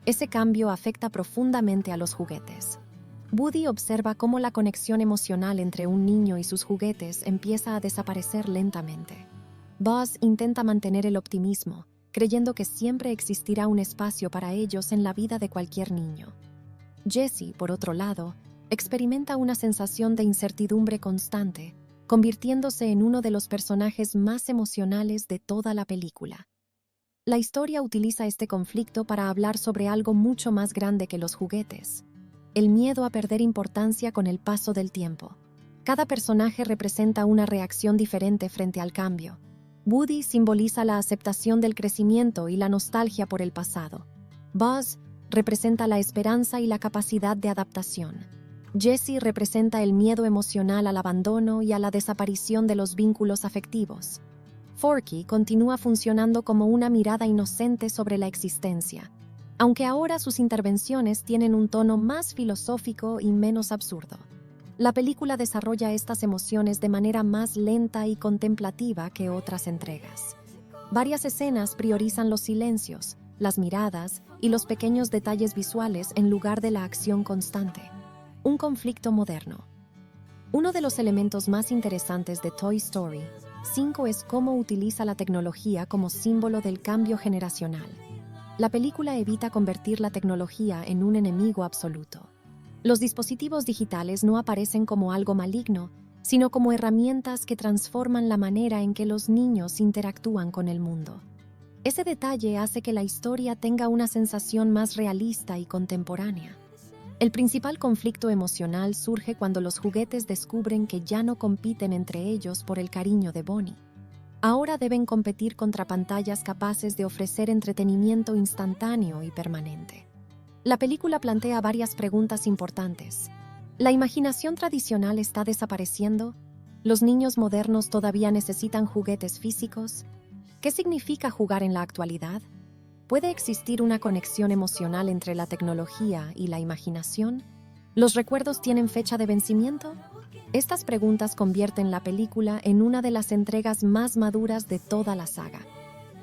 Ese cambio afecta profundamente a los juguetes. Woody observa cómo la conexión emocional entre un niño y sus juguetes empieza a desaparecer lentamente. Buzz intenta mantener el optimismo, creyendo que siempre existirá un espacio para ellos en la vida de cualquier niño. Jessie, por otro lado, experimenta una sensación de incertidumbre constante, convirtiéndose en uno de los personajes más emocionales de toda la película. La historia utiliza este conflicto para hablar sobre algo mucho más grande que los juguetes: el miedo a perder importancia con el paso del tiempo. Cada personaje representa una reacción diferente frente al cambio. Woody simboliza la aceptación del crecimiento y la nostalgia por el pasado. Buzz representa la esperanza y la capacidad de adaptación. Jessie representa el miedo emocional al abandono y a la desaparición de los vínculos afectivos. Forky continúa funcionando como una mirada inocente sobre la existencia, aunque ahora sus intervenciones tienen un tono más filosófico y menos absurdo. La película desarrolla estas emociones de manera más lenta y contemplativa que otras entregas. Varias escenas priorizan los silencios, las miradas y los pequeños detalles visuales en lugar de la acción constante. Un conflicto moderno. Uno de los elementos más interesantes de Toy Story 5 es cómo utiliza la tecnología como símbolo del cambio generacional. La película evita convertir la tecnología en un enemigo absoluto. Los dispositivos digitales no aparecen como algo maligno, sino como herramientas que transforman la manera en que los niños interactúan con el mundo. Ese detalle hace que la historia tenga una sensación más realista y contemporánea. El principal conflicto emocional surge cuando los juguetes descubren que ya no compiten entre ellos por el cariño de Bonnie. Ahora deben competir contra pantallas capaces de ofrecer entretenimiento instantáneo y permanente. La película plantea varias preguntas importantes. ¿La imaginación tradicional está desapareciendo? ¿Los niños modernos todavía necesitan juguetes físicos? ¿Qué significa jugar en la actualidad? ¿Puede existir una conexión emocional entre la tecnología y la imaginación? ¿Los recuerdos tienen fecha de vencimiento? Estas preguntas convierten la película en una de las entregas más maduras de toda la saga.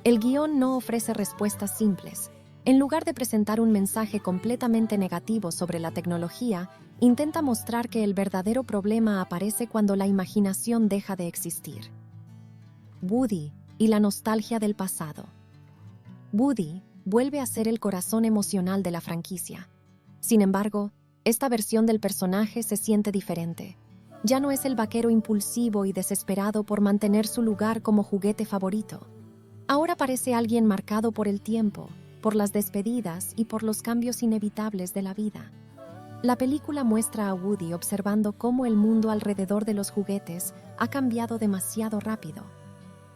El guión no ofrece respuestas simples. En lugar de presentar un mensaje completamente negativo sobre la tecnología, intenta mostrar que el verdadero problema aparece cuando la imaginación deja de existir. Woody y la nostalgia del pasado. Woody vuelve a ser el corazón emocional de la franquicia. Sin embargo, esta versión del personaje se siente diferente. Ya no es el vaquero impulsivo y desesperado por mantener su lugar como juguete favorito. Ahora parece alguien marcado por el tiempo, por las despedidas y por los cambios inevitables de la vida. La película muestra a Woody observando cómo el mundo alrededor de los juguetes ha cambiado demasiado rápido.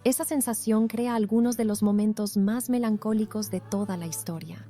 Esa sensación crea algunos de los momentos más melancólicos de toda la historia.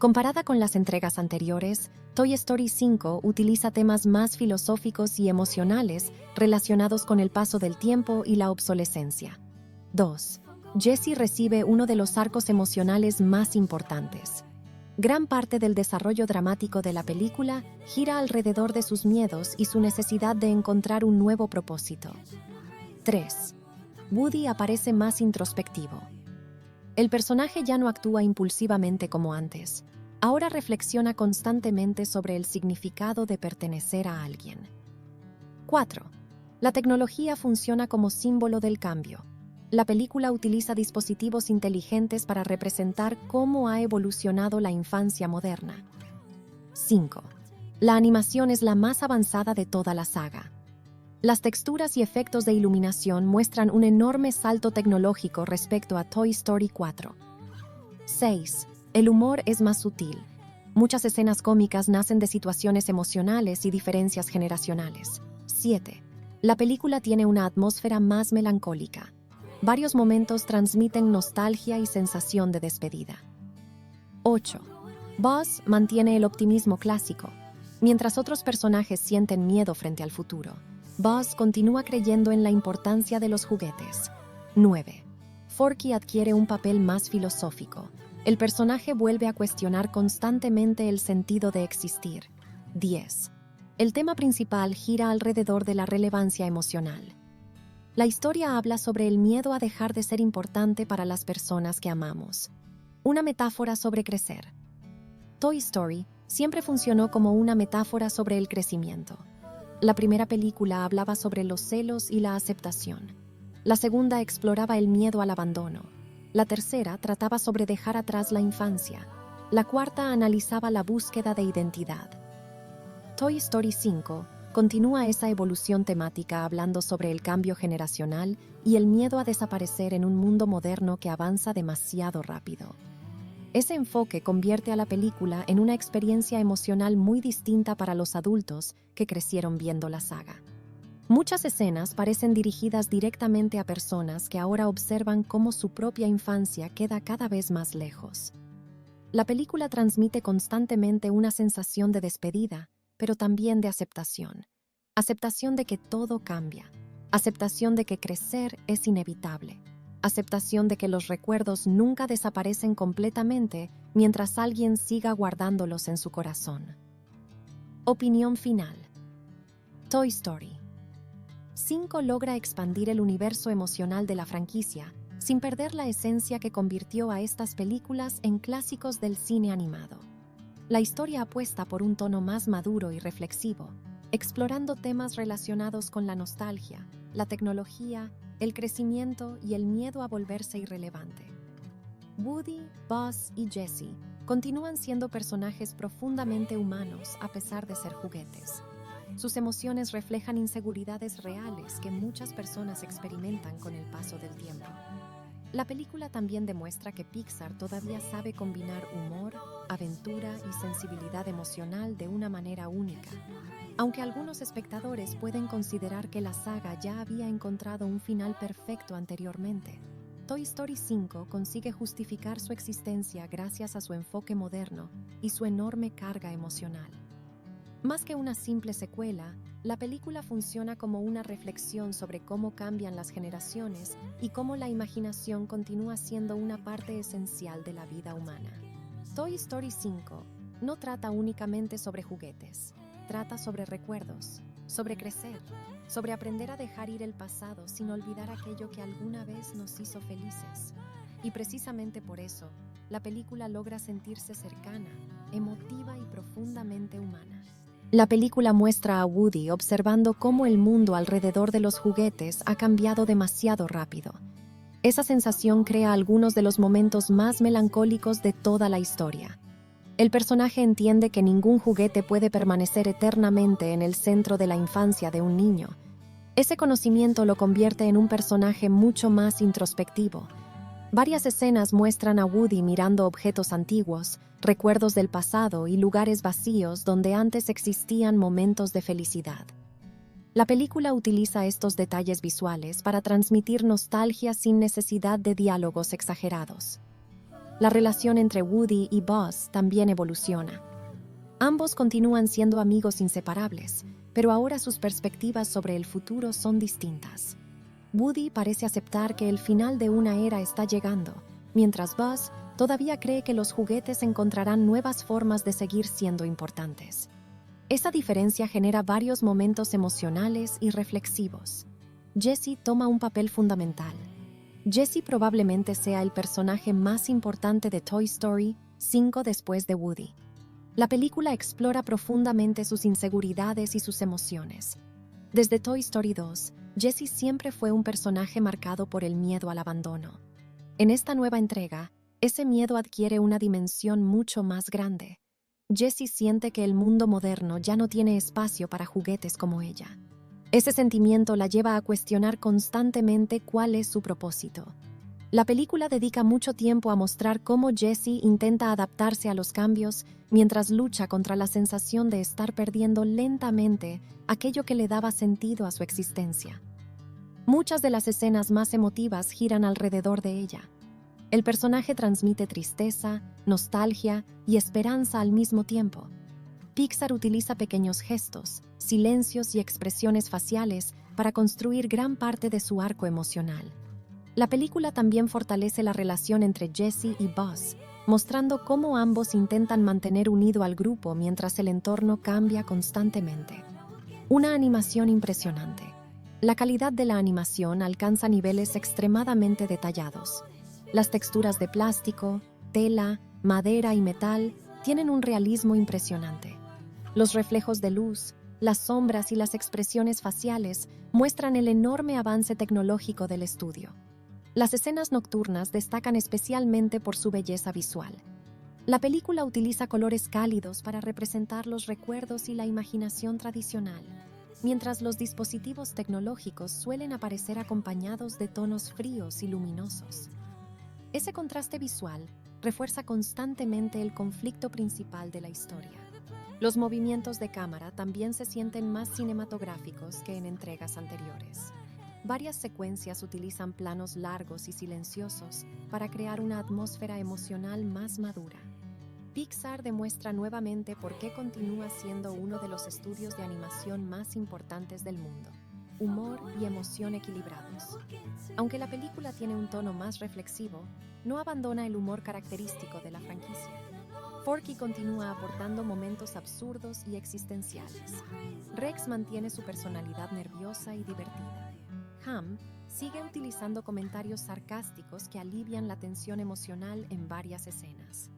Comparada con las entregas anteriores, Toy Story 5 utiliza temas más filosóficos y emocionales relacionados con el paso del tiempo y la obsolescencia. 2. Jessie recibe uno de los arcos emocionales más importantes. Gran parte del desarrollo dramático de la película gira alrededor de sus miedos y su necesidad de encontrar un nuevo propósito. 3. Woody aparece más introspectivo. El personaje ya no actúa impulsivamente como antes. Ahora reflexiona constantemente sobre el significado de pertenecer a alguien. 4. La tecnología funciona como símbolo del cambio. La película utiliza dispositivos inteligentes para representar cómo ha evolucionado la infancia moderna. 5. La animación es la más avanzada de toda la saga. Las texturas y efectos de iluminación muestran un enorme salto tecnológico respecto a Toy Story 4. 6. El humor es más sutil. Muchas escenas cómicas nacen de situaciones emocionales y diferencias generacionales. 7. La película tiene una atmósfera más melancólica. Varios momentos transmiten nostalgia y sensación de despedida. 8. Buzz mantiene el optimismo clásico. Mientras otros personajes sienten miedo frente al futuro, Buzz continúa creyendo en la importancia de los juguetes. 9. Forky adquiere un papel más filosófico. El personaje vuelve a cuestionar constantemente el sentido de existir. 10. El tema principal gira alrededor de la relevancia emocional. La historia habla sobre el miedo a dejar de ser importante para las personas que amamos. Una metáfora sobre crecer. Toy Story siempre funcionó como una metáfora sobre el crecimiento. La primera película hablaba sobre los celos y la aceptación. La segunda exploraba el miedo al abandono. La tercera trataba sobre dejar atrás la infancia. La cuarta analizaba la búsqueda de identidad. Toy Story 5 continúa esa evolución temática hablando sobre el cambio generacional y el miedo a desaparecer en un mundo moderno que avanza demasiado rápido. Ese enfoque convierte a la película en una experiencia emocional muy distinta para los adultos que crecieron viendo la saga. Muchas escenas parecen dirigidas directamente a personas que ahora observan cómo su propia infancia queda cada vez más lejos. La película transmite constantemente una sensación de despedida, pero también de aceptación. Aceptación de que todo cambia. Aceptación de que crecer es inevitable. Aceptación de que los recuerdos nunca desaparecen completamente mientras alguien siga guardándolos en su corazón. Opinión final. Toy Story 5 logra expandir el universo emocional de la franquicia sin perder la esencia que convirtió a estas películas en clásicos del cine animado. La historia apuesta por un tono más maduro y reflexivo, explorando temas relacionados con la nostalgia, la tecnología, el crecimiento y el miedo a volverse irrelevante. Woody, Buzz y Jessie continúan siendo personajes profundamente humanos a pesar de ser juguetes. Sus emociones reflejan inseguridades reales que muchas personas experimentan con el paso del tiempo. La película también demuestra que Pixar todavía sabe combinar humor, aventura y sensibilidad emocional de una manera única. Aunque algunos espectadores pueden considerar que la saga ya había encontrado un final perfecto anteriormente, Toy Story 5 consigue justificar su existencia gracias a su enfoque moderno y su enorme carga emocional. Más que una simple secuela, la película funciona como una reflexión sobre cómo cambian las generaciones y cómo la imaginación continúa siendo una parte esencial de la vida humana. Toy Story 5 no trata únicamente sobre juguetes, trata sobre recuerdos, sobre crecer, sobre aprender a dejar ir el pasado sin olvidar aquello que alguna vez nos hizo felices. Y precisamente por eso, la película logra sentirse cercana, emotiva y profundamente humana. La película muestra a Woody observando cómo el mundo alrededor de los juguetes ha cambiado demasiado rápido. Esa sensación crea algunos de los momentos más melancólicos de toda la historia. El personaje entiende que ningún juguete puede permanecer eternamente en el centro de la infancia de un niño. Ese conocimiento lo convierte en un personaje mucho más introspectivo. Varias escenas muestran a Woody mirando objetos antiguos, recuerdos del pasado y lugares vacíos donde antes existían momentos de felicidad. La película utiliza estos detalles visuales para transmitir nostalgia sin necesidad de diálogos exagerados. la relación entre Woody y Buzz también evoluciona. Ambos continúan siendo amigos inseparables, pero ahora sus perspectivas sobre el futuro son distintas. Woody parece aceptar que el final de una era está llegando, mientras Buzz todavía cree que los juguetes encontrarán nuevas formas de seguir siendo importantes. Esa diferencia genera varios momentos emocionales y reflexivos. Jessie toma un papel fundamental. Jessie probablemente sea el personaje más importante de Toy Story 5 después de Woody. La película explora profundamente sus inseguridades y sus emociones. Desde Toy Story 2, Jessie siempre fue un personaje marcado por el miedo al abandono. En esta nueva entrega, ese miedo adquiere una dimensión mucho más grande. Jessie siente que el mundo moderno ya no tiene espacio para juguetes como ella. Ese sentimiento la lleva a cuestionar constantemente cuál es su propósito. La película dedica mucho tiempo a mostrar cómo Jessie intenta adaptarse a los cambios mientras lucha contra la sensación de estar perdiendo lentamente aquello que le daba sentido a su existencia. Muchas de las escenas más emotivas giran alrededor de ella. El personaje transmite tristeza, nostalgia y esperanza al mismo tiempo. Pixar utiliza pequeños gestos, silencios y expresiones faciales para construir gran parte de su arco emocional. La película también fortalece la relación entre Jessie y Buzz, mostrando cómo ambos intentan mantener unido al grupo mientras el entorno cambia constantemente. Una animación impresionante. La calidad de la animación alcanza niveles extremadamente detallados. Las texturas de plástico, tela, madera y metal tienen un realismo impresionante. Los reflejos de luz, las sombras y las expresiones faciales muestran el enorme avance tecnológico del estudio. Las escenas nocturnas destacan especialmente por su belleza visual. La película utiliza colores cálidos para representar los recuerdos y la imaginación tradicional, mientras los dispositivos tecnológicos suelen aparecer acompañados de tonos fríos y luminosos. Ese contraste visual refuerza constantemente el conflicto principal de la historia. Los movimientos de cámara también se sienten más cinematográficos que en entregas anteriores. Varias secuencias utilizan planos largos y silenciosos para crear una atmósfera emocional más madura. Pixar demuestra nuevamente por qué continúa siendo uno de los estudios de animación más importantes del mundo. Humor y emoción equilibrados. Aunque la película tiene un tono más reflexivo, no abandona el humor característico de la franquicia. Forky continúa aportando momentos absurdos y existenciales. Rex mantiene su personalidad nerviosa y divertida. Ham sigue utilizando comentarios sarcásticos que alivian la tensión emocional en varias escenas.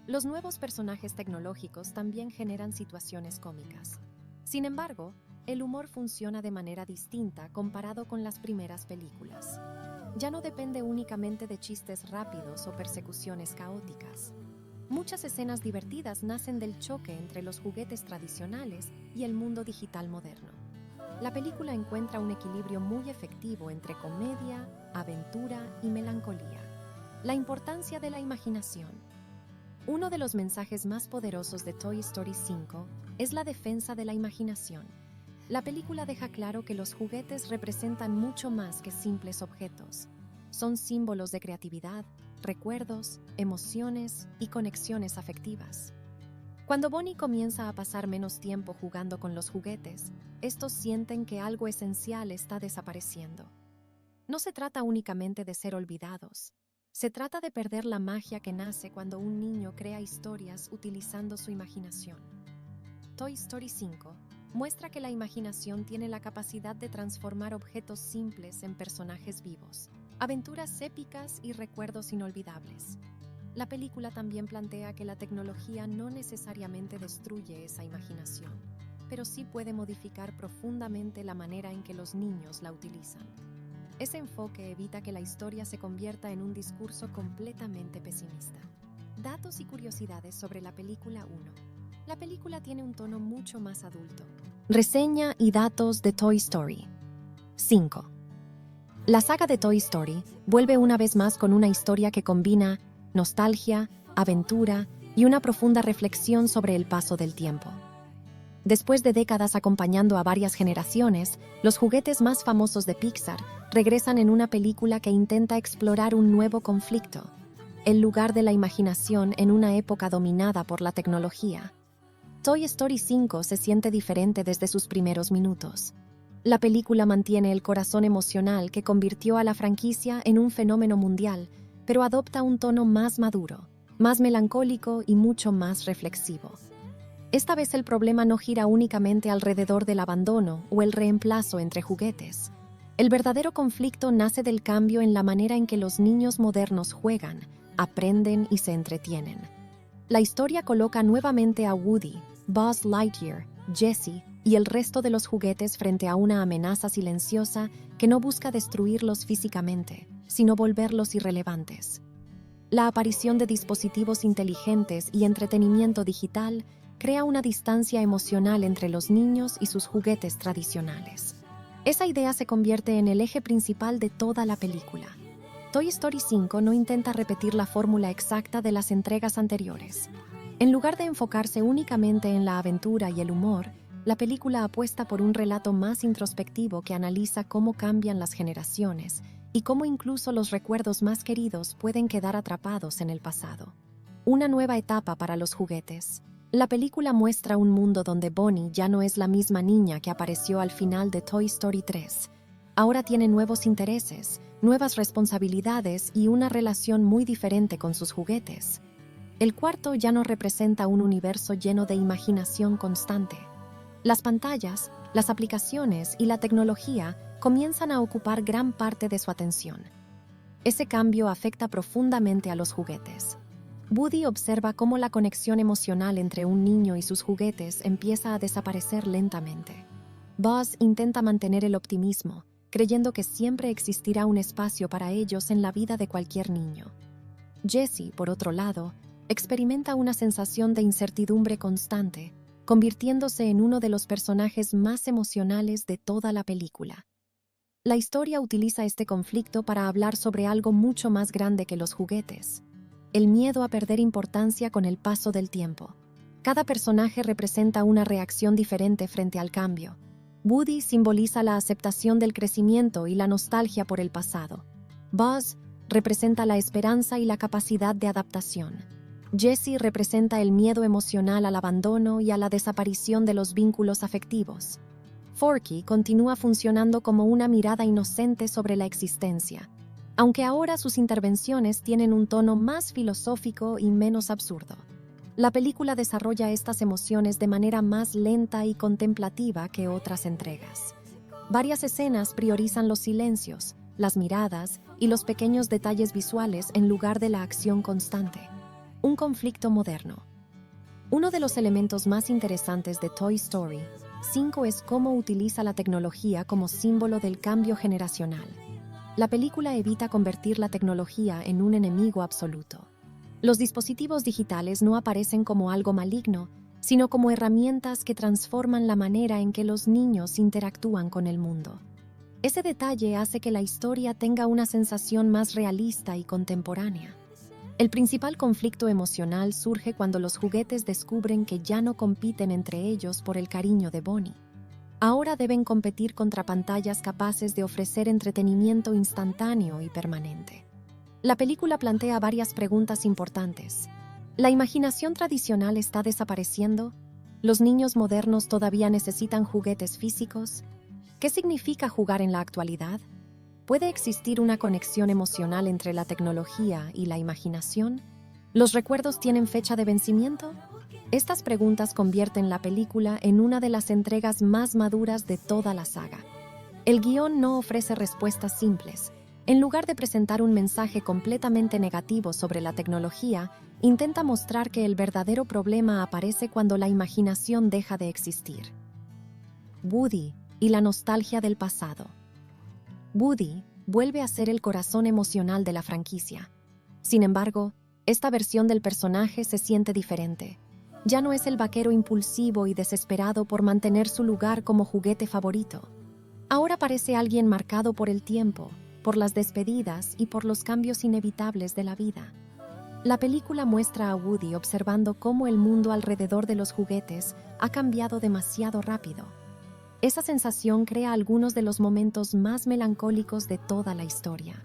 Los nuevos personajes tecnológicos también generan situaciones cómicas. Sin embargo, el humor funciona de manera distinta comparado con las primeras películas. Ya no depende únicamente de chistes rápidos o persecuciones caóticas. Muchas escenas divertidas nacen del choque entre los juguetes tradicionales y el mundo digital moderno. La película encuentra un equilibrio muy efectivo entre comedia, aventura y melancolía. La importancia de la imaginación. Uno de los mensajes más poderosos de Toy Story 5 es la defensa de la imaginación. La película deja claro que los juguetes representan mucho más que simples objetos. Son símbolos de creatividad, recuerdos, emociones y conexiones afectivas. Cuando Bonnie comienza a pasar menos tiempo jugando con los juguetes, estos sienten que algo esencial está desapareciendo. No se trata únicamente de ser olvidados. Se trata de perder la magia que nace cuando un niño crea historias utilizando su imaginación. Toy Story 5 muestra que la imaginación tiene la capacidad de transformar objetos simples en personajes vivos, aventuras épicas y recuerdos inolvidables. La película también plantea que la tecnología no necesariamente destruye esa imaginación, pero sí puede modificar profundamente la manera en que los niños la utilizan. Ese enfoque evita que la historia se convierta en un discurso completamente pesimista. Datos y curiosidades sobre la película 1. La película tiene un tono mucho más adulto. Reseña y datos de Toy Story 5. La saga de Toy Story vuelve una vez más con una historia que combina nostalgia, aventura y una profunda reflexión sobre el paso del tiempo. Después de décadas acompañando a varias generaciones, los juguetes más famosos de Pixar regresan en una película que intenta explorar un nuevo conflicto. el lugar de la imaginación en una época dominada por la tecnología. Toy Story 5 se siente diferente desde sus primeros minutos. La película mantiene el corazón emocional que convirtió a la franquicia en un fenómeno mundial, pero adopta un tono más maduro, más melancólico y mucho más reflexivo. Esta vez el problema no gira únicamente alrededor del abandono o el reemplazo entre juguetes. El verdadero conflicto nace del cambio en la manera en que los niños modernos juegan, aprenden y se entretienen. La historia coloca nuevamente a Woody, Buzz Lightyear, Jessie y el resto de los juguetes frente a una amenaza silenciosa que no busca destruirlos físicamente, sino volverlos irrelevantes. La aparición de dispositivos inteligentes y entretenimiento digital crea una distancia emocional entre los niños y sus juguetes tradicionales. Esa idea se convierte en el eje principal de toda la película. Toy Story 5 no intenta repetir la fórmula exacta de las entregas anteriores. En lugar de enfocarse únicamente en la aventura y el humor, la película apuesta por un relato más introspectivo que analiza cómo cambian las generaciones y cómo incluso los recuerdos más queridos pueden quedar atrapados en el pasado. Una nueva etapa para los juguetes. La película muestra un mundo donde Bonnie ya no es la misma niña que apareció al final de Toy Story 3. Ahora tiene nuevos intereses, nuevas responsabilidades y una relación muy diferente con sus juguetes. El cuarto ya no representa un universo lleno de imaginación constante. Las pantallas, las aplicaciones y la tecnología comienzan a ocupar gran parte de su atención. Ese cambio afecta profundamente a los juguetes. Woody observa cómo la conexión emocional entre un niño y sus juguetes empieza a desaparecer lentamente. Buzz intenta mantener el optimismo, creyendo que siempre existirá un espacio para ellos en la vida de cualquier niño. Jessie, por otro lado, experimenta una sensación de incertidumbre constante, convirtiéndose en uno de los personajes más emocionales de toda la película. La historia utiliza este conflicto para hablar sobre algo mucho más grande que los juguetes: el miedo a perder importancia con el paso del tiempo. Cada personaje representa una reacción diferente frente al cambio. Woody simboliza la aceptación del crecimiento y la nostalgia por el pasado. Buzz representa la esperanza y la capacidad de adaptación. Jessie representa el miedo emocional al abandono y a la desaparición de los vínculos afectivos. Forky continúa funcionando como una mirada inocente sobre la existencia, aunque ahora sus intervenciones tienen un tono más filosófico y menos absurdo. La película desarrolla estas emociones de manera más lenta y contemplativa que otras entregas. Varias escenas priorizan los silencios, las miradas y los pequeños detalles visuales en lugar de la acción constante. Un conflicto moderno. Uno de los elementos más interesantes de Toy Story 5 es cómo utiliza la tecnología como símbolo del cambio generacional. La película evita convertir la tecnología en un enemigo absoluto. Los dispositivos digitales no aparecen como algo maligno, sino como herramientas que transforman la manera en que los niños interactúan con el mundo. Ese detalle hace que la historia tenga una sensación más realista y contemporánea. El principal conflicto emocional surge cuando los juguetes descubren que ya no compiten entre ellos por el cariño de Bonnie. Ahora deben competir contra pantallas capaces de ofrecer entretenimiento instantáneo y permanente. La película plantea varias preguntas importantes. ¿La imaginación tradicional está desapareciendo? ¿Los niños modernos todavía necesitan juguetes físicos? ¿Qué significa jugar en la actualidad? ¿Puede existir una conexión emocional entre la tecnología y la imaginación? ¿Los recuerdos tienen fecha de vencimiento? Estas preguntas convierten la película en una de las entregas más maduras de toda la saga. El guión no ofrece respuestas simples. En lugar de presentar un mensaje completamente negativo sobre la tecnología, intenta mostrar que el verdadero problema aparece cuando la imaginación deja de existir. Woody y la nostalgia del pasado. Woody vuelve a ser el corazón emocional de la franquicia. Sin embargo, esta versión del personaje se siente diferente. Ya no es el vaquero impulsivo y desesperado por mantener su lugar como juguete favorito. Ahora parece alguien marcado por el tiempo, por las despedidas y por los cambios inevitables de la vida. La película muestra a Woody observando cómo el mundo alrededor de los juguetes ha cambiado demasiado rápido. Esa sensación crea algunos de los momentos más melancólicos de toda la historia.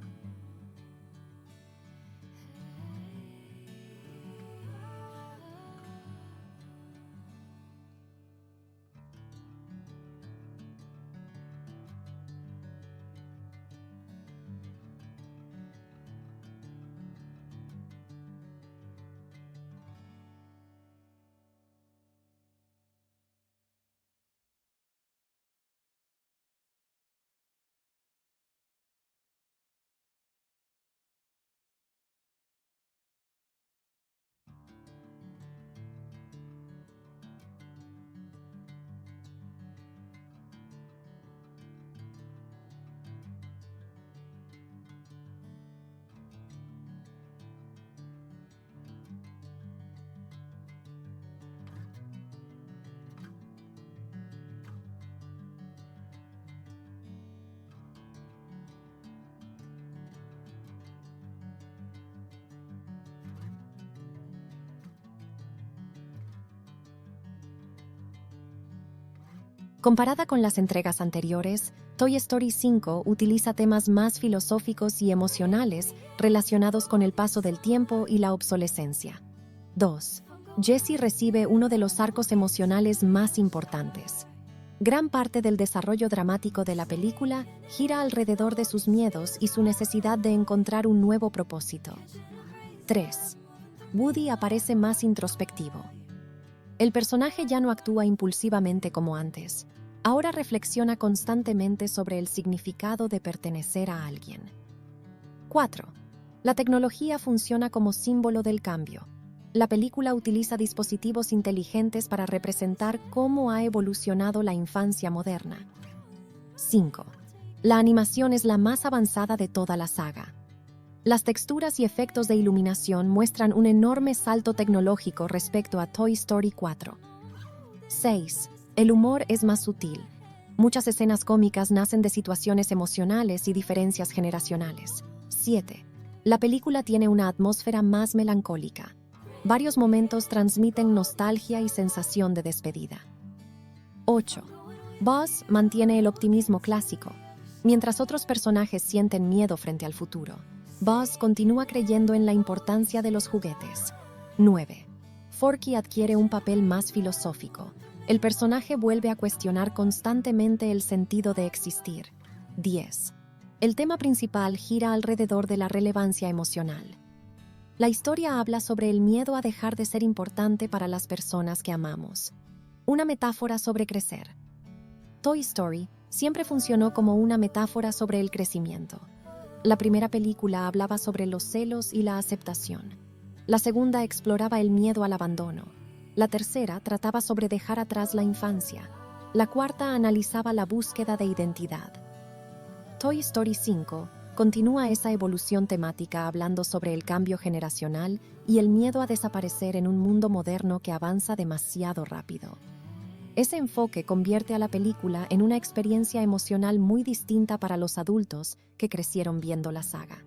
Comparada con las entregas anteriores, Toy Story 5 utiliza temas más filosóficos y emocionales relacionados con el paso del tiempo y la obsolescencia. 2. Jessie recibe uno de los arcos emocionales más importantes. Gran parte del desarrollo dramático de la película gira alrededor de sus miedos y su necesidad de encontrar un nuevo propósito. 3. Woody aparece más introspectivo. El personaje ya no actúa impulsivamente como antes. Ahora reflexiona constantemente sobre el significado de pertenecer a alguien. 4. La tecnología funciona como símbolo del cambio. La película utiliza dispositivos inteligentes para representar cómo ha evolucionado la infancia moderna. 5. La animación es la más avanzada de toda la saga. Las texturas y efectos de iluminación muestran un enorme salto tecnológico respecto a Toy Story 4. 6. El humor es más sutil. Muchas escenas cómicas nacen de situaciones emocionales y diferencias generacionales. 7. La película tiene una atmósfera más melancólica. Varios momentos transmiten nostalgia y sensación de despedida. 8. Buzz mantiene el optimismo clásico. Mientras otros personajes sienten miedo frente al futuro, Buzz continúa creyendo en la importancia de los juguetes. 9. Forky adquiere un papel más filosófico. El personaje vuelve a cuestionar constantemente el sentido de existir. 10. El tema principal gira alrededor de la relevancia emocional. La historia habla sobre el miedo a dejar de ser importante para las personas que amamos. Una metáfora sobre crecer. Toy Story siempre funcionó como una metáfora sobre el crecimiento. La primera película hablaba sobre los celos y la aceptación. La segunda exploraba el miedo al abandono. La tercera trataba sobre dejar atrás la infancia. La cuarta analizaba la búsqueda de identidad. Toy Story 5 continúa esa evolución temática hablando sobre el cambio generacional y el miedo a desaparecer en un mundo moderno que avanza demasiado rápido. Ese enfoque convierte a la película en una experiencia emocional muy distinta para los adultos que crecieron viendo la saga.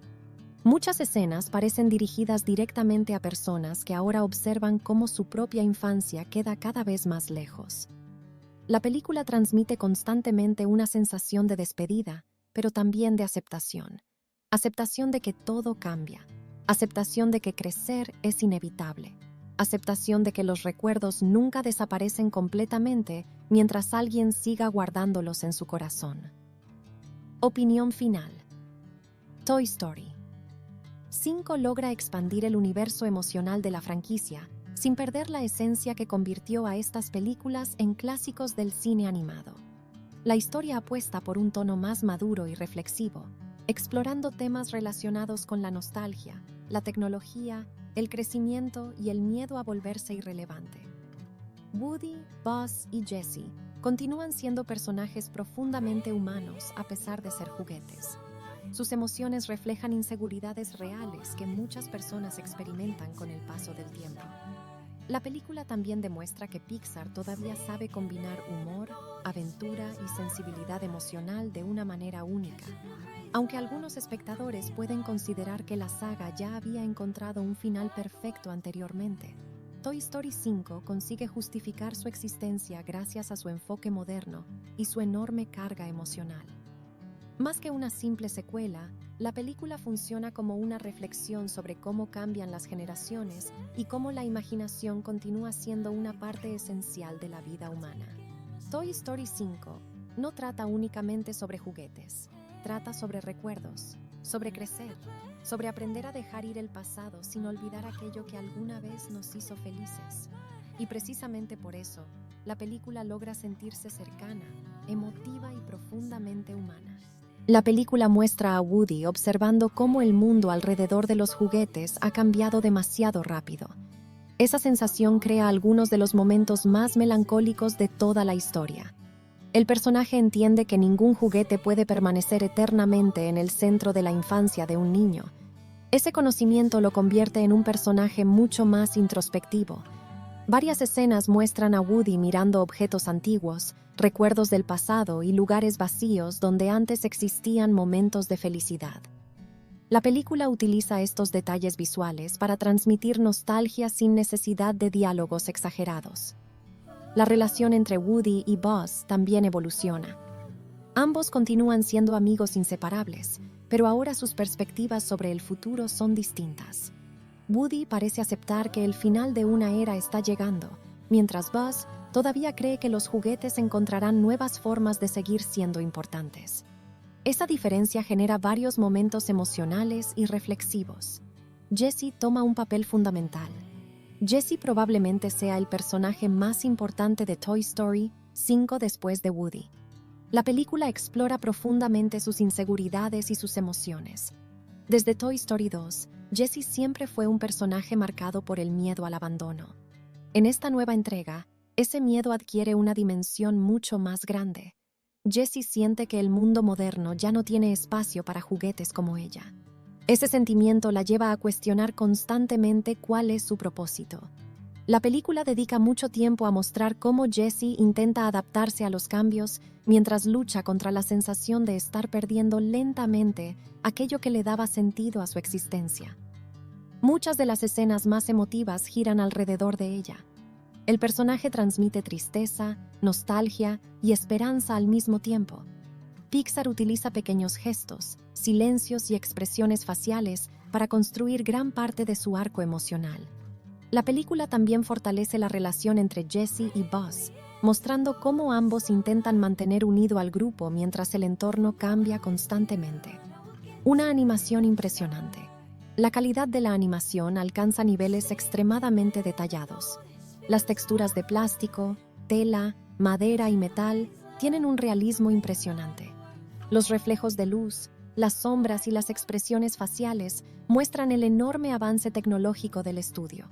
Muchas escenas parecen dirigidas directamente a personas que ahora observan cómo su propia infancia queda cada vez más lejos. La película transmite constantemente una sensación de despedida, pero también de aceptación. Aceptación de que todo cambia. Aceptación de que crecer es inevitable. Aceptación de que los recuerdos nunca desaparecen completamente mientras alguien siga guardándolos en su corazón. Opinión final. Toy Story 5 logra expandir el universo emocional de la franquicia sin perder la esencia que convirtió a estas películas en clásicos del cine animado. La historia apuesta por un tono más maduro y reflexivo, explorando temas relacionados con la nostalgia, la tecnología, el crecimiento y el miedo a volverse irrelevante. Woody, Buzz y Jessie continúan siendo personajes profundamente humanos a pesar de ser juguetes. Sus emociones reflejan inseguridades reales que muchas personas experimentan con el paso del tiempo. La película también demuestra que Pixar todavía sabe combinar humor, aventura y sensibilidad emocional de una manera única. Aunque algunos espectadores pueden considerar que la saga ya había encontrado un final perfecto anteriormente, Toy Story 5 consigue justificar su existencia gracias a su enfoque moderno y su enorme carga emocional. Más que una simple secuela, la película funciona como una reflexión sobre cómo cambian las generaciones y cómo la imaginación continúa siendo una parte esencial de la vida humana. Toy Story 5 no trata únicamente sobre juguetes, trata sobre recuerdos, sobre crecer, sobre aprender a dejar ir el pasado sin olvidar aquello que alguna vez nos hizo felices. Y precisamente por eso, la película logra sentirse cercana, emotiva y profundamente humana. La película muestra a Woody observando cómo el mundo alrededor de los juguetes ha cambiado demasiado rápido. Esa sensación crea algunos de los momentos más melancólicos de toda la historia. El personaje entiende que ningún juguete puede permanecer eternamente en el centro de la infancia de un niño. Ese conocimiento lo convierte en un personaje mucho más introspectivo. Varias escenas muestran a Woody mirando objetos antiguos, recuerdos del pasado y lugares vacíos donde antes existían momentos de felicidad. La película utiliza estos detalles visuales para transmitir nostalgia sin necesidad de diálogos exagerados. La relación entre Woody y Buzz también evoluciona. Ambos continúan siendo amigos inseparables, pero ahora sus perspectivas sobre el futuro son distintas. Woody parece aceptar que el final de una era está llegando, mientras Buzz todavía cree que los juguetes encontrarán nuevas formas de seguir siendo importantes. Esa diferencia genera varios momentos emocionales y reflexivos. Jessie toma un papel fundamental. Jessie probablemente sea el personaje más importante de Toy Story 5 después de Woody. La película explora profundamente sus inseguridades y sus emociones. Desde Toy Story 2, Jessie siempre fue un personaje marcado por el miedo al abandono. En esta nueva entrega, ese miedo adquiere una dimensión mucho más grande. Jessie siente que el mundo moderno ya no tiene espacio para juguetes como ella. Ese sentimiento la lleva a cuestionar constantemente cuál es su propósito. La película dedica mucho tiempo a mostrar cómo Jessie intenta adaptarse a los cambios mientras lucha contra la sensación de estar perdiendo lentamente aquello que le daba sentido a su existencia. Muchas de las escenas más emotivas giran alrededor de ella. El personaje transmite tristeza, nostalgia y esperanza al mismo tiempo. Pixar utiliza pequeños gestos, silencios y expresiones faciales para construir gran parte de su arco emocional. La película también fortalece la relación entre Jessie y Buzz, mostrando cómo ambos intentan mantener unido al grupo mientras el entorno cambia constantemente. Una animación impresionante. La calidad de la animación alcanza niveles extremadamente detallados. Las texturas de plástico, tela, madera y metal tienen un realismo impresionante. Los reflejos de luz, las sombras y las expresiones faciales muestran el enorme avance tecnológico del estudio.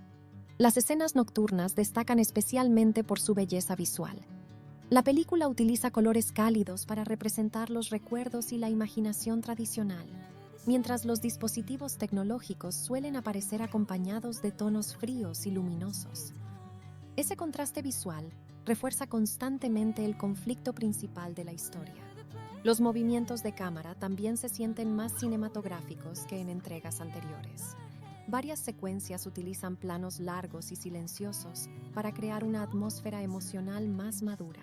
Las escenas nocturnas destacan especialmente por su belleza visual. La película utiliza colores cálidos para representar los recuerdos y la imaginación tradicional, mientras los dispositivos tecnológicos suelen aparecer acompañados de tonos fríos y luminosos. Ese contraste visual refuerza constantemente el conflicto principal de la historia. Los movimientos de cámara también se sienten más cinematográficos que en entregas anteriores. Varias secuencias utilizan planos largos y silenciosos para crear una atmósfera emocional más madura.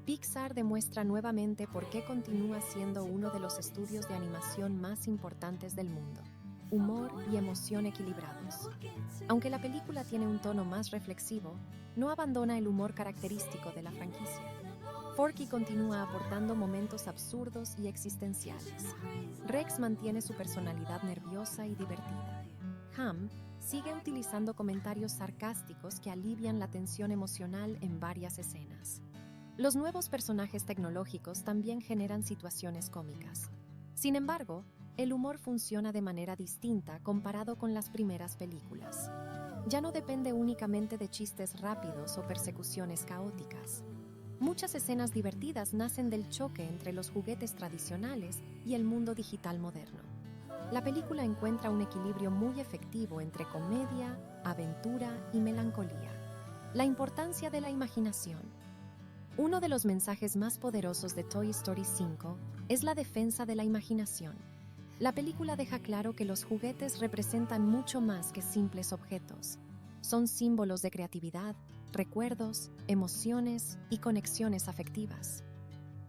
Pixar demuestra nuevamente por qué continúa siendo uno de los estudios de animación más importantes del mundo. Humor y emoción equilibrados. Aunque la película tiene un tono más reflexivo, no abandona el humor característico de la franquicia. Forky continúa aportando momentos absurdos y existenciales. Rex mantiene su personalidad nerviosa y divertida. Ham sigue utilizando comentarios sarcásticos que alivian la tensión emocional en varias escenas. Los nuevos personajes tecnológicos también generan situaciones cómicas. Sin embargo, el humor funciona de manera distinta comparado con las primeras películas. Ya no depende únicamente de chistes rápidos o persecuciones caóticas. Muchas escenas divertidas nacen del choque entre los juguetes tradicionales y el mundo digital moderno. La película encuentra un equilibrio muy efectivo entre comedia, aventura y melancolía. La importancia de la imaginación. Uno de los mensajes más poderosos de Toy Story 5 es la defensa de la imaginación. La película deja claro que los juguetes representan mucho más que simples objetos. Son símbolos de creatividad, recuerdos, emociones y conexiones afectivas.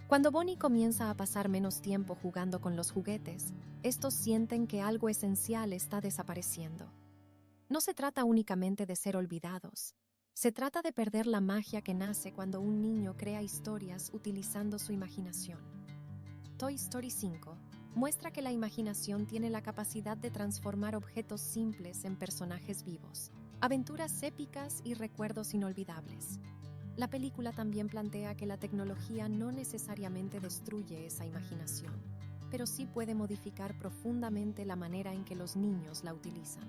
Cuando Bonnie comienza a pasar menos tiempo jugando con los juguetes, estos sienten que algo esencial está desapareciendo. No se trata únicamente de ser olvidados. Se trata de perder la magia que nace cuando un niño crea historias utilizando su imaginación. Toy Story 5 muestra que la imaginación tiene la capacidad de transformar objetos simples en personajes vivos, aventuras épicas y recuerdos inolvidables. La película también plantea que la tecnología no necesariamente destruye esa imaginación, pero sí puede modificar profundamente la manera en que los niños la utilizan.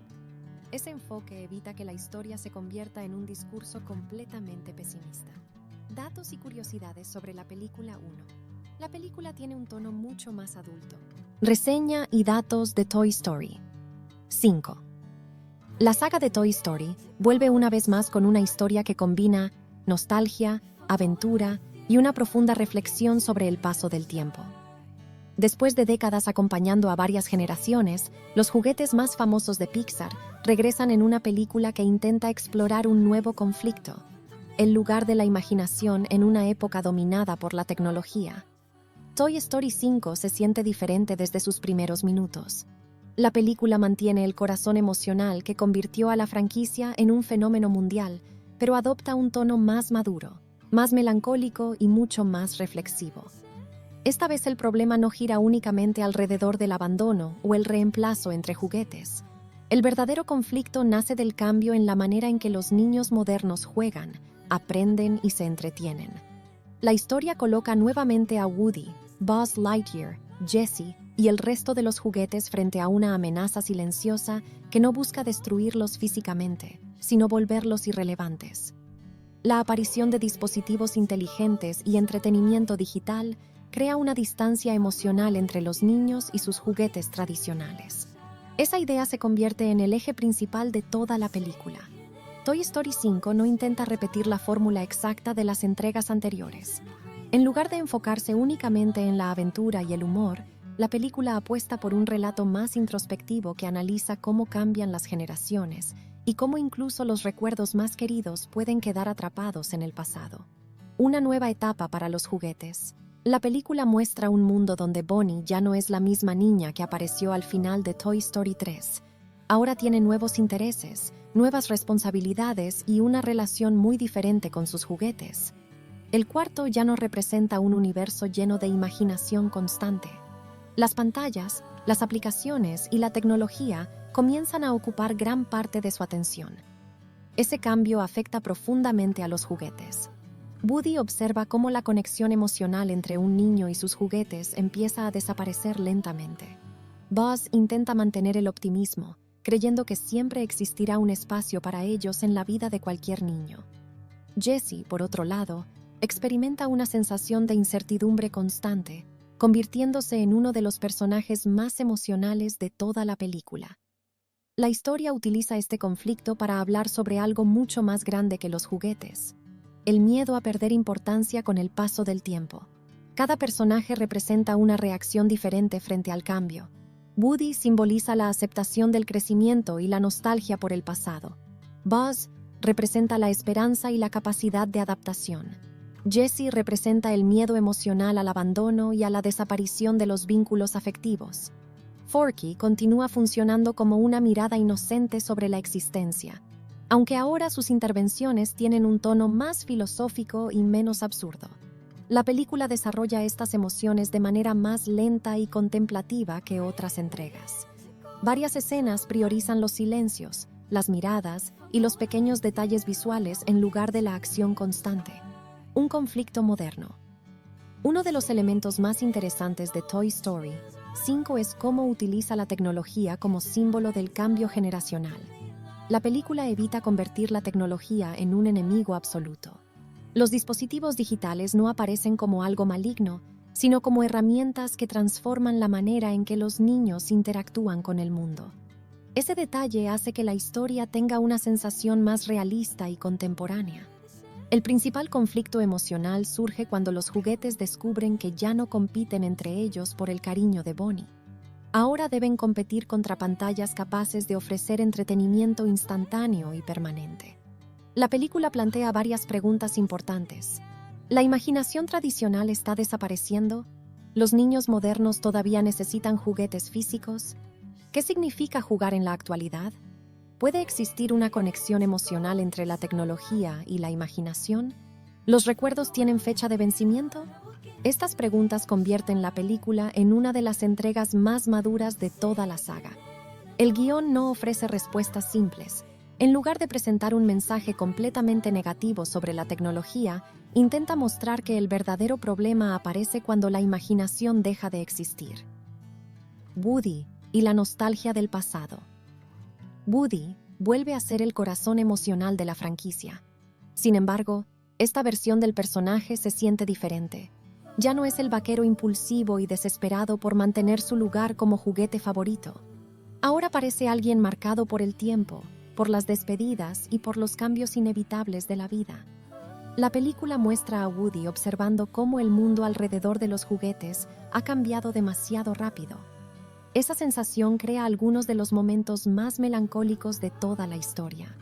Ese enfoque evita que la historia se convierta en un discurso completamente pesimista. Datos y curiosidades sobre la película 1. La película tiene un tono mucho más adulto. Reseña y datos de Toy Story 5. La saga de Toy Story vuelve una vez más con una historia que combina nostalgia, aventura y una profunda reflexión sobre el paso del tiempo. Después de décadas acompañando a varias generaciones, los juguetes más famosos de Pixar regresan en una película que intenta explorar un nuevo conflicto: el lugar de la imaginación en una época dominada por la tecnología. Toy Story 5 se siente diferente desde sus primeros minutos. La película mantiene el corazón emocional que convirtió a la franquicia en un fenómeno mundial, pero adopta un tono más maduro, más melancólico y mucho más reflexivo. Esta vez el problema no gira únicamente alrededor del abandono o el reemplazo entre juguetes. El verdadero conflicto nace del cambio en la manera en que los niños modernos juegan, aprenden y se entretienen. La historia coloca nuevamente a Woody, Buzz Lightyear, Jessie y el resto de los juguetes frente a una amenaza silenciosa que no busca destruirlos físicamente, sino volverlos irrelevantes. La aparición de dispositivos inteligentes y entretenimiento digital crea una distancia emocional entre los niños y sus juguetes tradicionales. Esa idea se convierte en el eje principal de toda la película. Toy Story 5 no intenta repetir la fórmula exacta de las entregas anteriores. En lugar de enfocarse únicamente en la aventura y el humor, la película apuesta por un relato más introspectivo que analiza cómo cambian las generaciones y cómo incluso los recuerdos más queridos pueden quedar atrapados en el pasado. Una nueva etapa para los juguetes. La película muestra un mundo donde Bonnie ya no es la misma niña que apareció al final de Toy Story 3. Ahora tiene nuevos intereses, nuevas responsabilidades y una relación muy diferente con sus juguetes. El cuarto ya no representa un universo lleno de imaginación constante. Las pantallas, las aplicaciones y la tecnología comienzan a ocupar gran parte de su atención. Ese cambio afecta profundamente a los juguetes. Woody observa cómo la conexión emocional entre un niño y sus juguetes empieza a desaparecer lentamente. Buzz intenta mantener el optimismo, creyendo que siempre existirá un espacio para ellos en la vida de cualquier niño. Jessie, por otro lado, experimenta una sensación de incertidumbre constante, convirtiéndose en uno de los personajes más emocionales de toda la película. La historia utiliza este conflicto para hablar sobre algo mucho más grande que los juguetes: el miedo a perder importancia con el paso del tiempo. Cada personaje representa una reacción diferente frente al cambio. Woody simboliza la aceptación del crecimiento y la nostalgia por el pasado. Buzz representa la esperanza y la capacidad de adaptación. Jessie representa el miedo emocional al abandono y a la desaparición de los vínculos afectivos. Forky continúa funcionando como una mirada inocente sobre la existencia, aunque ahora sus intervenciones tienen un tono más filosófico y menos absurdo. La película desarrolla estas emociones de manera más lenta y contemplativa que otras entregas. Varias escenas priorizan los silencios, las miradas y los pequeños detalles visuales en lugar de la acción constante. Un conflicto moderno. Uno de los elementos más interesantes de Toy Story 5 es cómo utiliza la tecnología como símbolo del cambio generacional. La película evita convertir la tecnología en un enemigo absoluto. Los dispositivos digitales no aparecen como algo maligno, sino como herramientas que transforman la manera en que los niños interactúan con el mundo. Ese detalle hace que la historia tenga una sensación más realista y contemporánea. El principal conflicto emocional surge cuando los juguetes descubren que ya no compiten entre ellos por el cariño de Bonnie. Ahora deben competir contra pantallas capaces de ofrecer entretenimiento instantáneo y permanente. La película plantea varias preguntas importantes. ¿La imaginación tradicional está desapareciendo? ¿Los niños modernos todavía necesitan juguetes físicos? ¿Qué significa jugar en la actualidad? ¿Puede existir una conexión emocional entre la tecnología y la imaginación? ¿Los recuerdos tienen fecha de vencimiento? Estas preguntas convierten la película en una de las entregas más maduras de toda la saga. El guión no ofrece respuestas simples. En lugar de presentar un mensaje completamente negativo sobre la tecnología, intenta mostrar que el verdadero problema aparece cuando la imaginación deja de existir. Woody y la nostalgia del pasado. Woody vuelve a ser el corazón emocional de la franquicia. Sin embargo, esta versión del personaje se siente diferente. Ya no es el vaquero impulsivo y desesperado por mantener su lugar como juguete favorito. Ahora parece alguien marcado por el tiempo, por las despedidas y por los cambios inevitables de la vida. La película muestra a Woody observando cómo el mundo alrededor de los juguetes ha cambiado demasiado rápido. Esa sensación crea algunos de los momentos más melancólicos de toda la historia.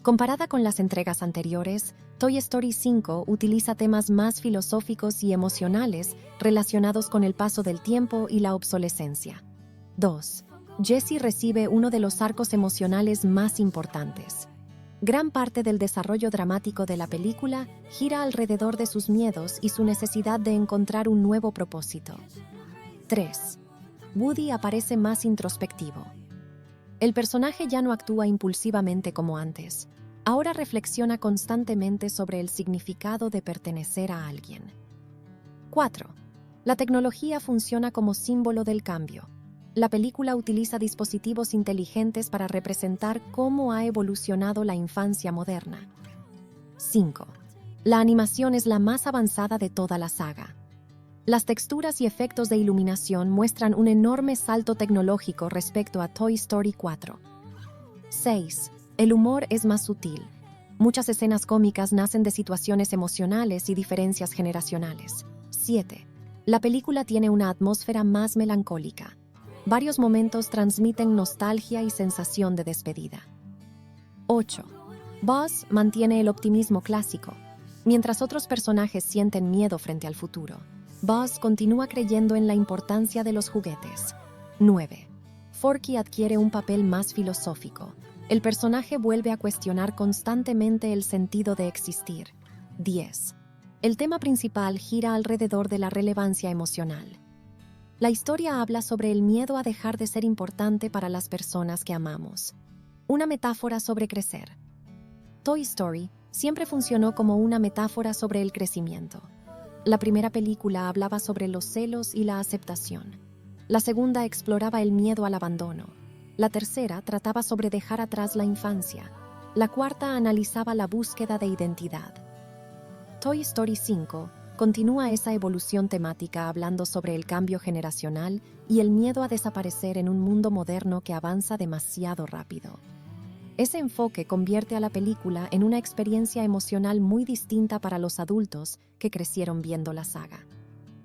Comparada con las entregas anteriores, Toy Story 5 utiliza temas más filosóficos y emocionales relacionados con el paso del tiempo y la obsolescencia. 2. Jessie recibe uno de los arcos emocionales más importantes. Gran parte del desarrollo dramático de la película gira alrededor de sus miedos y su necesidad de encontrar un nuevo propósito. 3. Woody aparece más introspectivo. El personaje ya no actúa impulsivamente como antes. Ahora reflexiona constantemente sobre el significado de pertenecer a alguien. 4. La tecnología funciona como símbolo del cambio. La película utiliza dispositivos inteligentes para representar cómo ha evolucionado la infancia moderna. 5. La animación es la más avanzada de toda la saga. Las texturas y efectos de iluminación muestran un enorme salto tecnológico respecto a Toy Story 4. 6. El humor es más sutil. Muchas escenas cómicas nacen de situaciones emocionales y diferencias generacionales. 7. La película tiene una atmósfera más melancólica. Varios momentos transmiten nostalgia y sensación de despedida. 8. Buzz mantiene el optimismo clásico. Mientras otros personajes sienten miedo frente al futuro, Buzz continúa creyendo en la importancia de los juguetes. 9. Forky adquiere un papel más filosófico. El personaje vuelve a cuestionar constantemente el sentido de existir. 10. El tema principal gira alrededor de la relevancia emocional. La historia habla sobre el miedo a dejar de ser importante para las personas que amamos. Una metáfora sobre crecer. Toy Story siempre funcionó como una metáfora sobre el crecimiento. La primera película hablaba sobre los celos y la aceptación. La segunda exploraba el miedo al abandono. La tercera trataba sobre dejar atrás la infancia. La cuarta analizaba la búsqueda de identidad. Toy Story 5 continúa esa evolución temática hablando sobre el cambio generacional y el miedo a desaparecer en un mundo moderno que avanza demasiado rápido. Ese enfoque convierte a la película en una experiencia emocional muy distinta para los adultos que crecieron viendo la saga.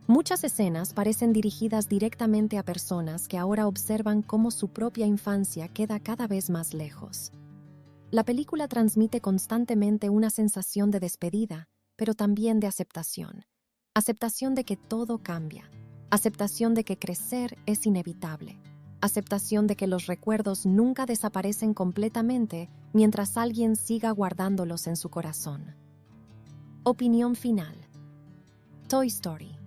Muchas escenas parecen dirigidas directamente a personas que ahora observan cómo su propia infancia queda cada vez más lejos. La película transmite constantemente una sensación de despedida, pero también de aceptación. Aceptación de que todo cambia. Aceptación de que crecer es inevitable. Aceptación de que los recuerdos nunca desaparecen completamente mientras alguien siga guardándolos en su corazón. Opinión final. Toy Story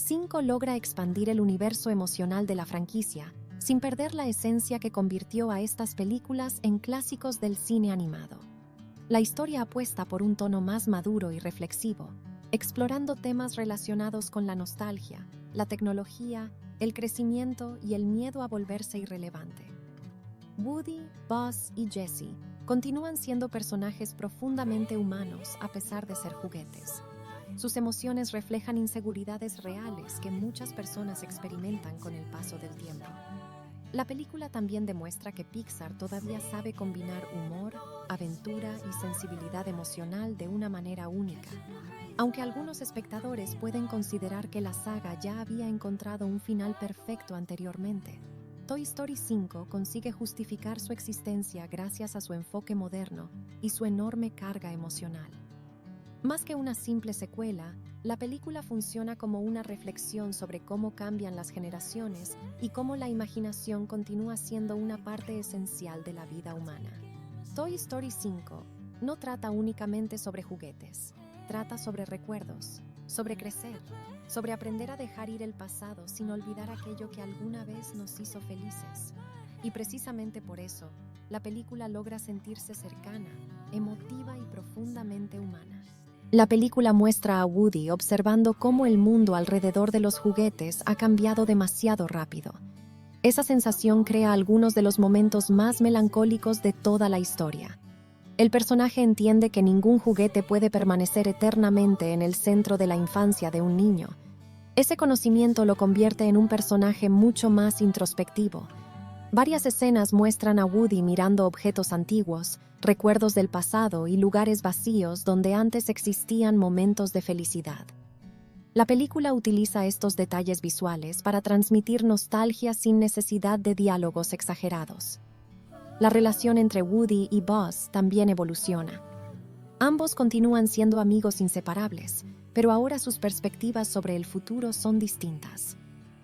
5 logra expandir el universo emocional de la franquicia sin perder la esencia que convirtió a estas películas en clásicos del cine animado. La historia apuesta por un tono más maduro y reflexivo, explorando temas relacionados con la nostalgia, la tecnología, el crecimiento y el miedo a volverse irrelevante. Woody, Buzz y Jessie continúan siendo personajes profundamente humanos a pesar de ser juguetes. Sus emociones reflejan inseguridades reales que muchas personas experimentan con el paso del tiempo. La película también demuestra que Pixar todavía sabe combinar humor, aventura y sensibilidad emocional de una manera única. Aunque algunos espectadores pueden considerar que la saga ya había encontrado un final perfecto anteriormente, Toy Story 5 consigue justificar su existencia gracias a su enfoque moderno y su enorme carga emocional. Más que una simple secuela, la película funciona como una reflexión sobre cómo cambian las generaciones y cómo la imaginación continúa siendo una parte esencial de la vida humana. Toy Story 5 no trata únicamente sobre juguetes, trata sobre recuerdos, sobre crecer, sobre aprender a dejar ir el pasado sin olvidar aquello que alguna vez nos hizo felices. Y precisamente por eso, la película logra sentirse cercana, emotiva y profundamente humana. La película muestra a Woody observando cómo el mundo alrededor de los juguetes ha cambiado demasiado rápido. Esa sensación crea algunos de los momentos más melancólicos de toda la historia. El personaje entiende que ningún juguete puede permanecer eternamente en el centro de la infancia de un niño. Ese conocimiento lo convierte en un personaje mucho más introspectivo. Varias escenas muestran a Woody mirando objetos antiguos, recuerdos del pasado y lugares vacíos donde antes existían momentos de felicidad. La película utiliza estos detalles visuales para transmitir nostalgia sin necesidad de diálogos exagerados. La relación entre Woody y Buzz también evoluciona. Ambos continúan siendo amigos inseparables, pero ahora sus perspectivas sobre el futuro son distintas.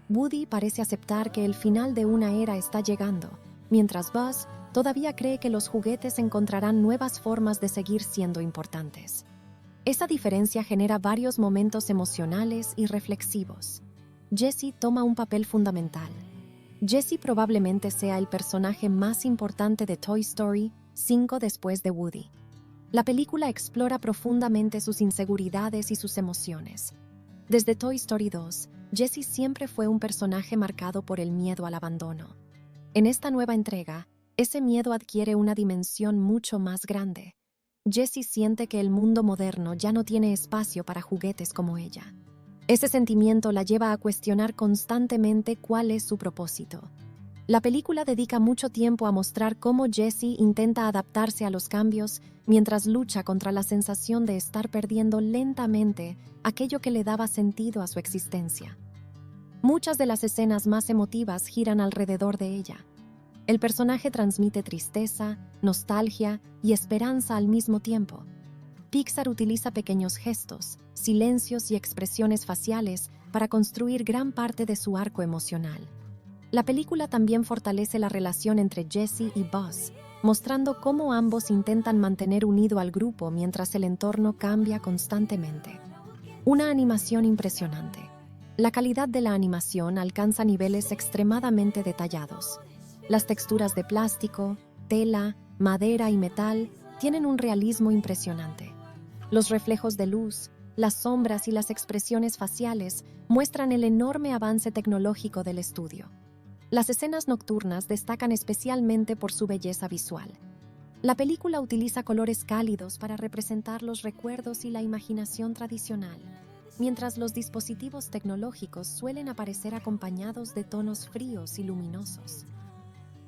Woody parece aceptar que el final de una era está llegando, mientras Buzz todavía cree que los juguetes encontrarán nuevas formas de seguir siendo importantes. Esa diferencia genera varios momentos emocionales y reflexivos. Jessie toma un papel fundamental. Jessie probablemente sea el personaje más importante de Toy Story 5 después de Woody. La película explora profundamente sus inseguridades y sus emociones. Desde Toy Story 2, Jessie siempre fue un personaje marcado por el miedo al abandono. En esta nueva entrega, ese miedo adquiere una dimensión mucho más grande. Jessie siente que el mundo moderno ya no tiene espacio para juguetes como ella. Ese sentimiento la lleva a cuestionar constantemente cuál es su propósito. La película dedica mucho tiempo a mostrar cómo Jessie intenta adaptarse a los cambios mientras lucha contra la sensación de estar perdiendo lentamente aquello que le daba sentido a su existencia. Muchas de las escenas más emotivas giran alrededor de ella. El personaje transmite tristeza, nostalgia y esperanza al mismo tiempo. Pixar utiliza pequeños gestos, silencios y expresiones faciales para construir gran parte de su arco emocional. La película también fortalece la relación entre Jessie y Buzz, mostrando cómo ambos intentan mantener unido al grupo mientras el entorno cambia constantemente. Una animación impresionante. La calidad de la animación alcanza niveles extremadamente detallados. Las texturas de plástico, tela, madera y metal tienen un realismo impresionante. Los reflejos de luz, las sombras y las expresiones faciales muestran el enorme avance tecnológico del estudio. Las escenas nocturnas destacan especialmente por su belleza visual. La película utiliza colores cálidos para representar los recuerdos y la imaginación tradicional, mientras los dispositivos tecnológicos suelen aparecer acompañados de tonos fríos y luminosos.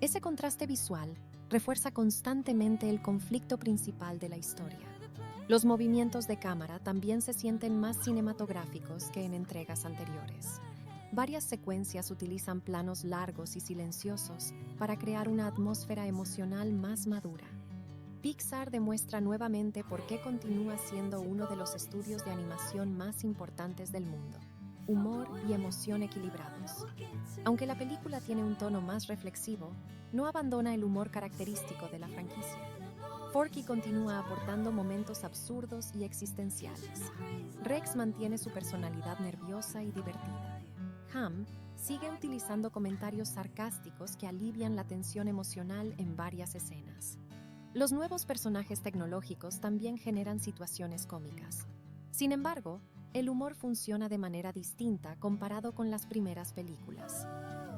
Ese contraste visual refuerza constantemente el conflicto principal de la historia. Los movimientos de cámara también se sienten más cinematográficos que en entregas anteriores. Varias secuencias utilizan planos largos y silenciosos para crear una atmósfera emocional más madura. Pixar demuestra nuevamente por qué continúa siendo uno de los estudios de animación más importantes del mundo. Humor y emoción equilibrados. Aunque la película tiene un tono más reflexivo, no abandona el humor característico de la franquicia. Forky continúa aportando momentos absurdos y existenciales. Rex mantiene su personalidad nerviosa y divertida. Ham sigue utilizando comentarios sarcásticos que alivian la tensión emocional en varias escenas. Los nuevos personajes tecnológicos también generan situaciones cómicas. Sin embargo, el humor funciona de manera distinta comparado con las primeras películas.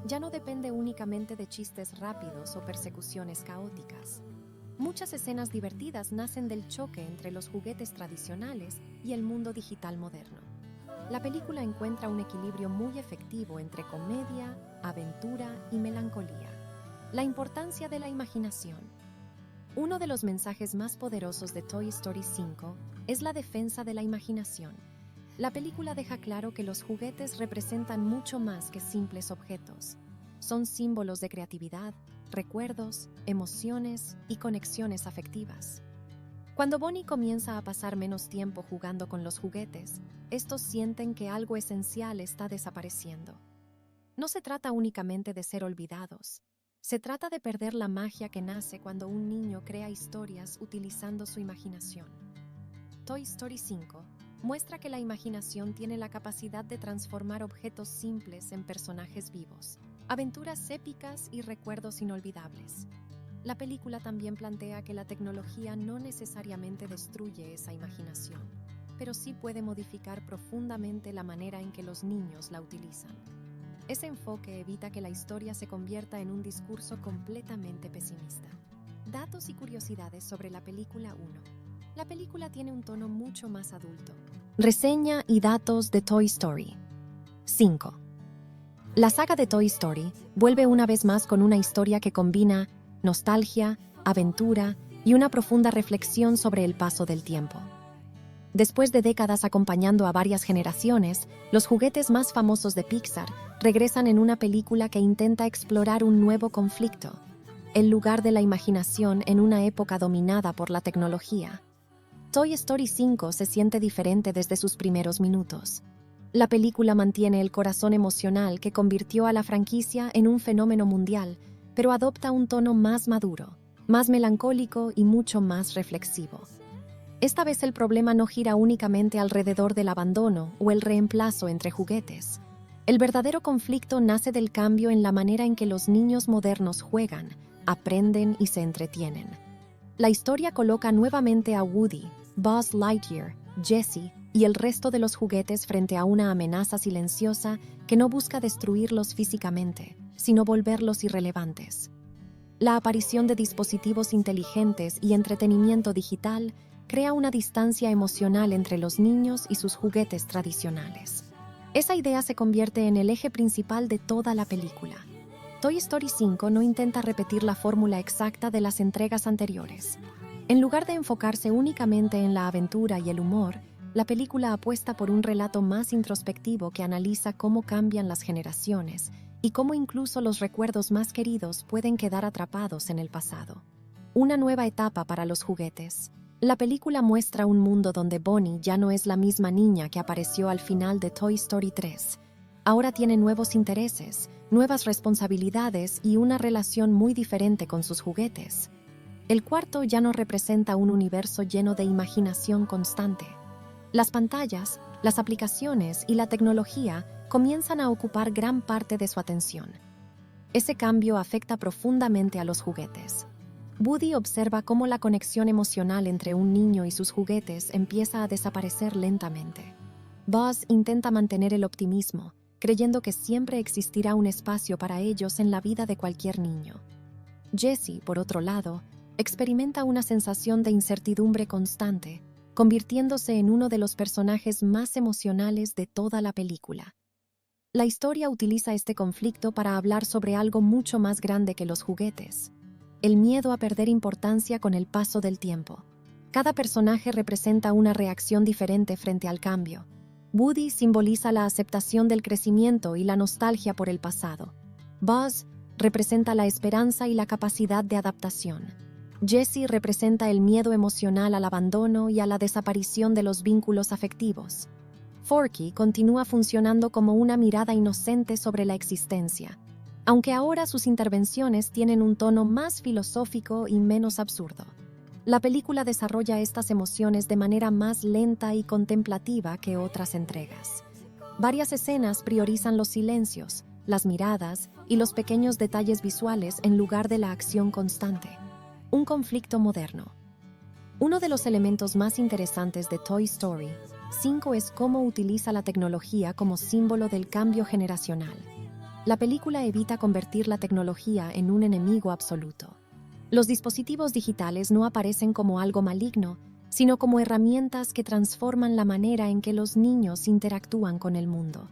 Ya no depende únicamente de chistes rápidos o persecuciones caóticas. Muchas escenas divertidas nacen del choque entre los juguetes tradicionales y el mundo digital moderno. La película encuentra un equilibrio muy efectivo entre comedia, aventura y melancolía. La importancia de la imaginación. Uno de los mensajes más poderosos de Toy Story 5 es la defensa de la imaginación. La película deja claro que los juguetes representan mucho más que simples objetos. Son símbolos de creatividad, recuerdos, emociones y conexiones afectivas. Cuando Bonnie comienza a pasar menos tiempo jugando con los juguetes, estos sienten que algo esencial está desapareciendo. No se trata únicamente de ser olvidados. Se trata de perder la magia que nace cuando un niño crea historias utilizando su imaginación. Toy Story 5 muestra que la imaginación tiene la capacidad de transformar objetos simples en personajes vivos, aventuras épicas y recuerdos inolvidables. La película también plantea que la tecnología no necesariamente destruye esa imaginación, pero sí puede modificar profundamente la manera en que los niños la utilizan. Ese enfoque evita que la historia se convierta en un discurso completamente pesimista. Datos y curiosidades sobre la película 1. La película tiene un tono mucho más adulto. Reseña y datos de Toy Story 5. La saga de Toy Story vuelve una vez más con una historia que combina nostalgia, aventura y una profunda reflexión sobre el paso del tiempo. Después de décadas acompañando a varias generaciones, los juguetes más famosos de Pixar regresan en una película que intenta explorar un nuevo conflicto. el lugar de la imaginación en una época dominada por la tecnología. Toy Story 5 se siente diferente desde sus primeros minutos. La película mantiene el corazón emocional que convirtió a la franquicia en un fenómeno mundial, pero adopta un tono más maduro, más melancólico y mucho más reflexivo. Esta vez el problema no gira únicamente alrededor del abandono o el reemplazo entre juguetes. El verdadero conflicto nace del cambio en la manera en que los niños modernos juegan, aprenden y se entretienen. La historia coloca nuevamente a Woody, Buzz Lightyear, Jessie y el resto de los juguetes frente a una amenaza silenciosa que no busca destruirlos físicamente, sino volverlos irrelevantes. La aparición de dispositivos inteligentes y entretenimiento digital crea una distancia emocional entre los niños y sus juguetes tradicionales. Esa idea se convierte en el eje principal de toda la película. Toy Story 5 no intenta repetir la fórmula exacta de las entregas anteriores. En lugar de enfocarse únicamente en la aventura y el humor, la película apuesta por un relato más introspectivo que analiza cómo cambian las generaciones y cómo incluso los recuerdos más queridos pueden quedar atrapados en el pasado. Una nueva etapa para los juguetes. La película muestra un mundo donde Bonnie ya no es la misma niña que apareció al final de Toy Story 3. Ahora tiene nuevos intereses, nuevas responsabilidades y una relación muy diferente con sus juguetes. El cuarto ya no representa un universo lleno de imaginación constante. Las pantallas, las aplicaciones y la tecnología comienzan a ocupar gran parte de su atención. Ese cambio afecta profundamente a los juguetes. Woody observa cómo la conexión emocional entre un niño y sus juguetes empieza a desaparecer lentamente. Buzz intenta mantener el optimismo, creyendo que siempre existirá un espacio para ellos en la vida de cualquier niño. Jessie, por otro lado, experimenta una sensación de incertidumbre constante, convirtiéndose en uno de los personajes más emocionales de toda la película. La historia utiliza este conflicto para hablar sobre algo mucho más grande que los juguetes: el miedo a perder importancia con el paso del tiempo. Cada personaje representa una reacción diferente frente al cambio. Woody simboliza la aceptación del crecimiento y la nostalgia por el pasado. Buzz representa la esperanza y la capacidad de adaptación. Jessie representa el miedo emocional al abandono y a la desaparición de los vínculos afectivos. Forky continúa funcionando como una mirada inocente sobre la existencia, aunque ahora sus intervenciones tienen un tono más filosófico y menos absurdo. La película desarrolla estas emociones de manera más lenta y contemplativa que otras entregas. Varias escenas priorizan los silencios, las miradas y los pequeños detalles visuales en lugar de la acción constante. Un conflicto moderno. Uno de los elementos más interesantes de Toy Story 5 es cómo utiliza la tecnología como símbolo del cambio generacional. La película evita convertir la tecnología en un enemigo absoluto. Los dispositivos digitales no aparecen como algo maligno, sino como herramientas que transforman la manera en que los niños interactúan con el mundo.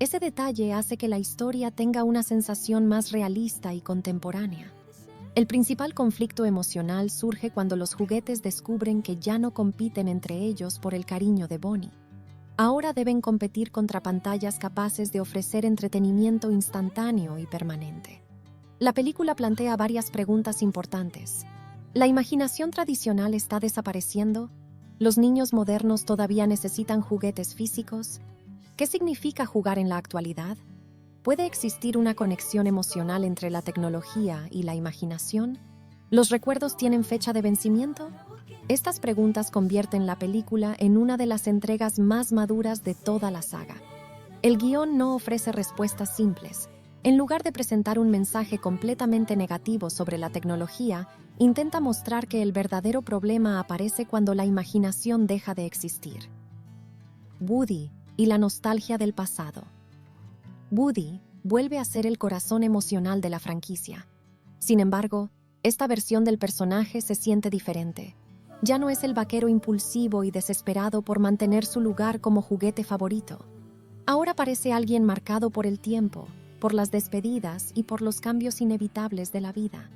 Ese detalle hace que la historia tenga una sensación más realista y contemporánea. El principal conflicto emocional surge cuando los juguetes descubren que ya no compiten entre ellos por el cariño de Bonnie. Ahora deben competir contra pantallas capaces de ofrecer entretenimiento instantáneo y permanente. La película plantea varias preguntas importantes. ¿La imaginación tradicional está desapareciendo? ¿Los niños modernos todavía necesitan juguetes físicos? ¿Qué significa jugar en la actualidad? ¿Puede existir una conexión emocional entre la tecnología y la imaginación? ¿Los recuerdos tienen fecha de vencimiento? Estas preguntas convierten la película en una de las entregas más maduras de toda la saga. El guión no ofrece respuestas simples. En lugar de presentar un mensaje completamente negativo sobre la tecnología, intenta mostrar que el verdadero problema aparece cuando la imaginación deja de existir. Woody y la nostalgia del pasado. Woody vuelve a ser el corazón emocional de la franquicia. Sin embargo, esta versión del personaje se siente diferente. Ya no es el vaquero impulsivo y desesperado por mantener su lugar como juguete favorito. Ahora parece alguien marcado por el tiempo, por las despedidas y por los cambios inevitables de la vida.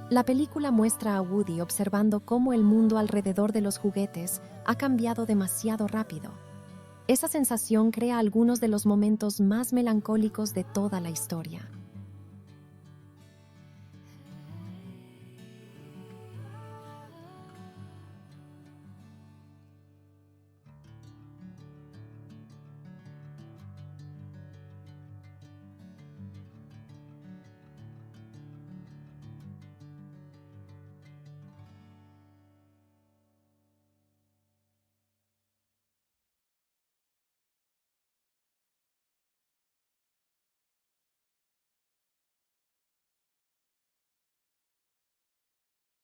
La película muestra a Woody observando cómo el mundo alrededor de los juguetes ha cambiado demasiado rápido. Esa sensación crea algunos de los momentos más melancólicos de toda la historia.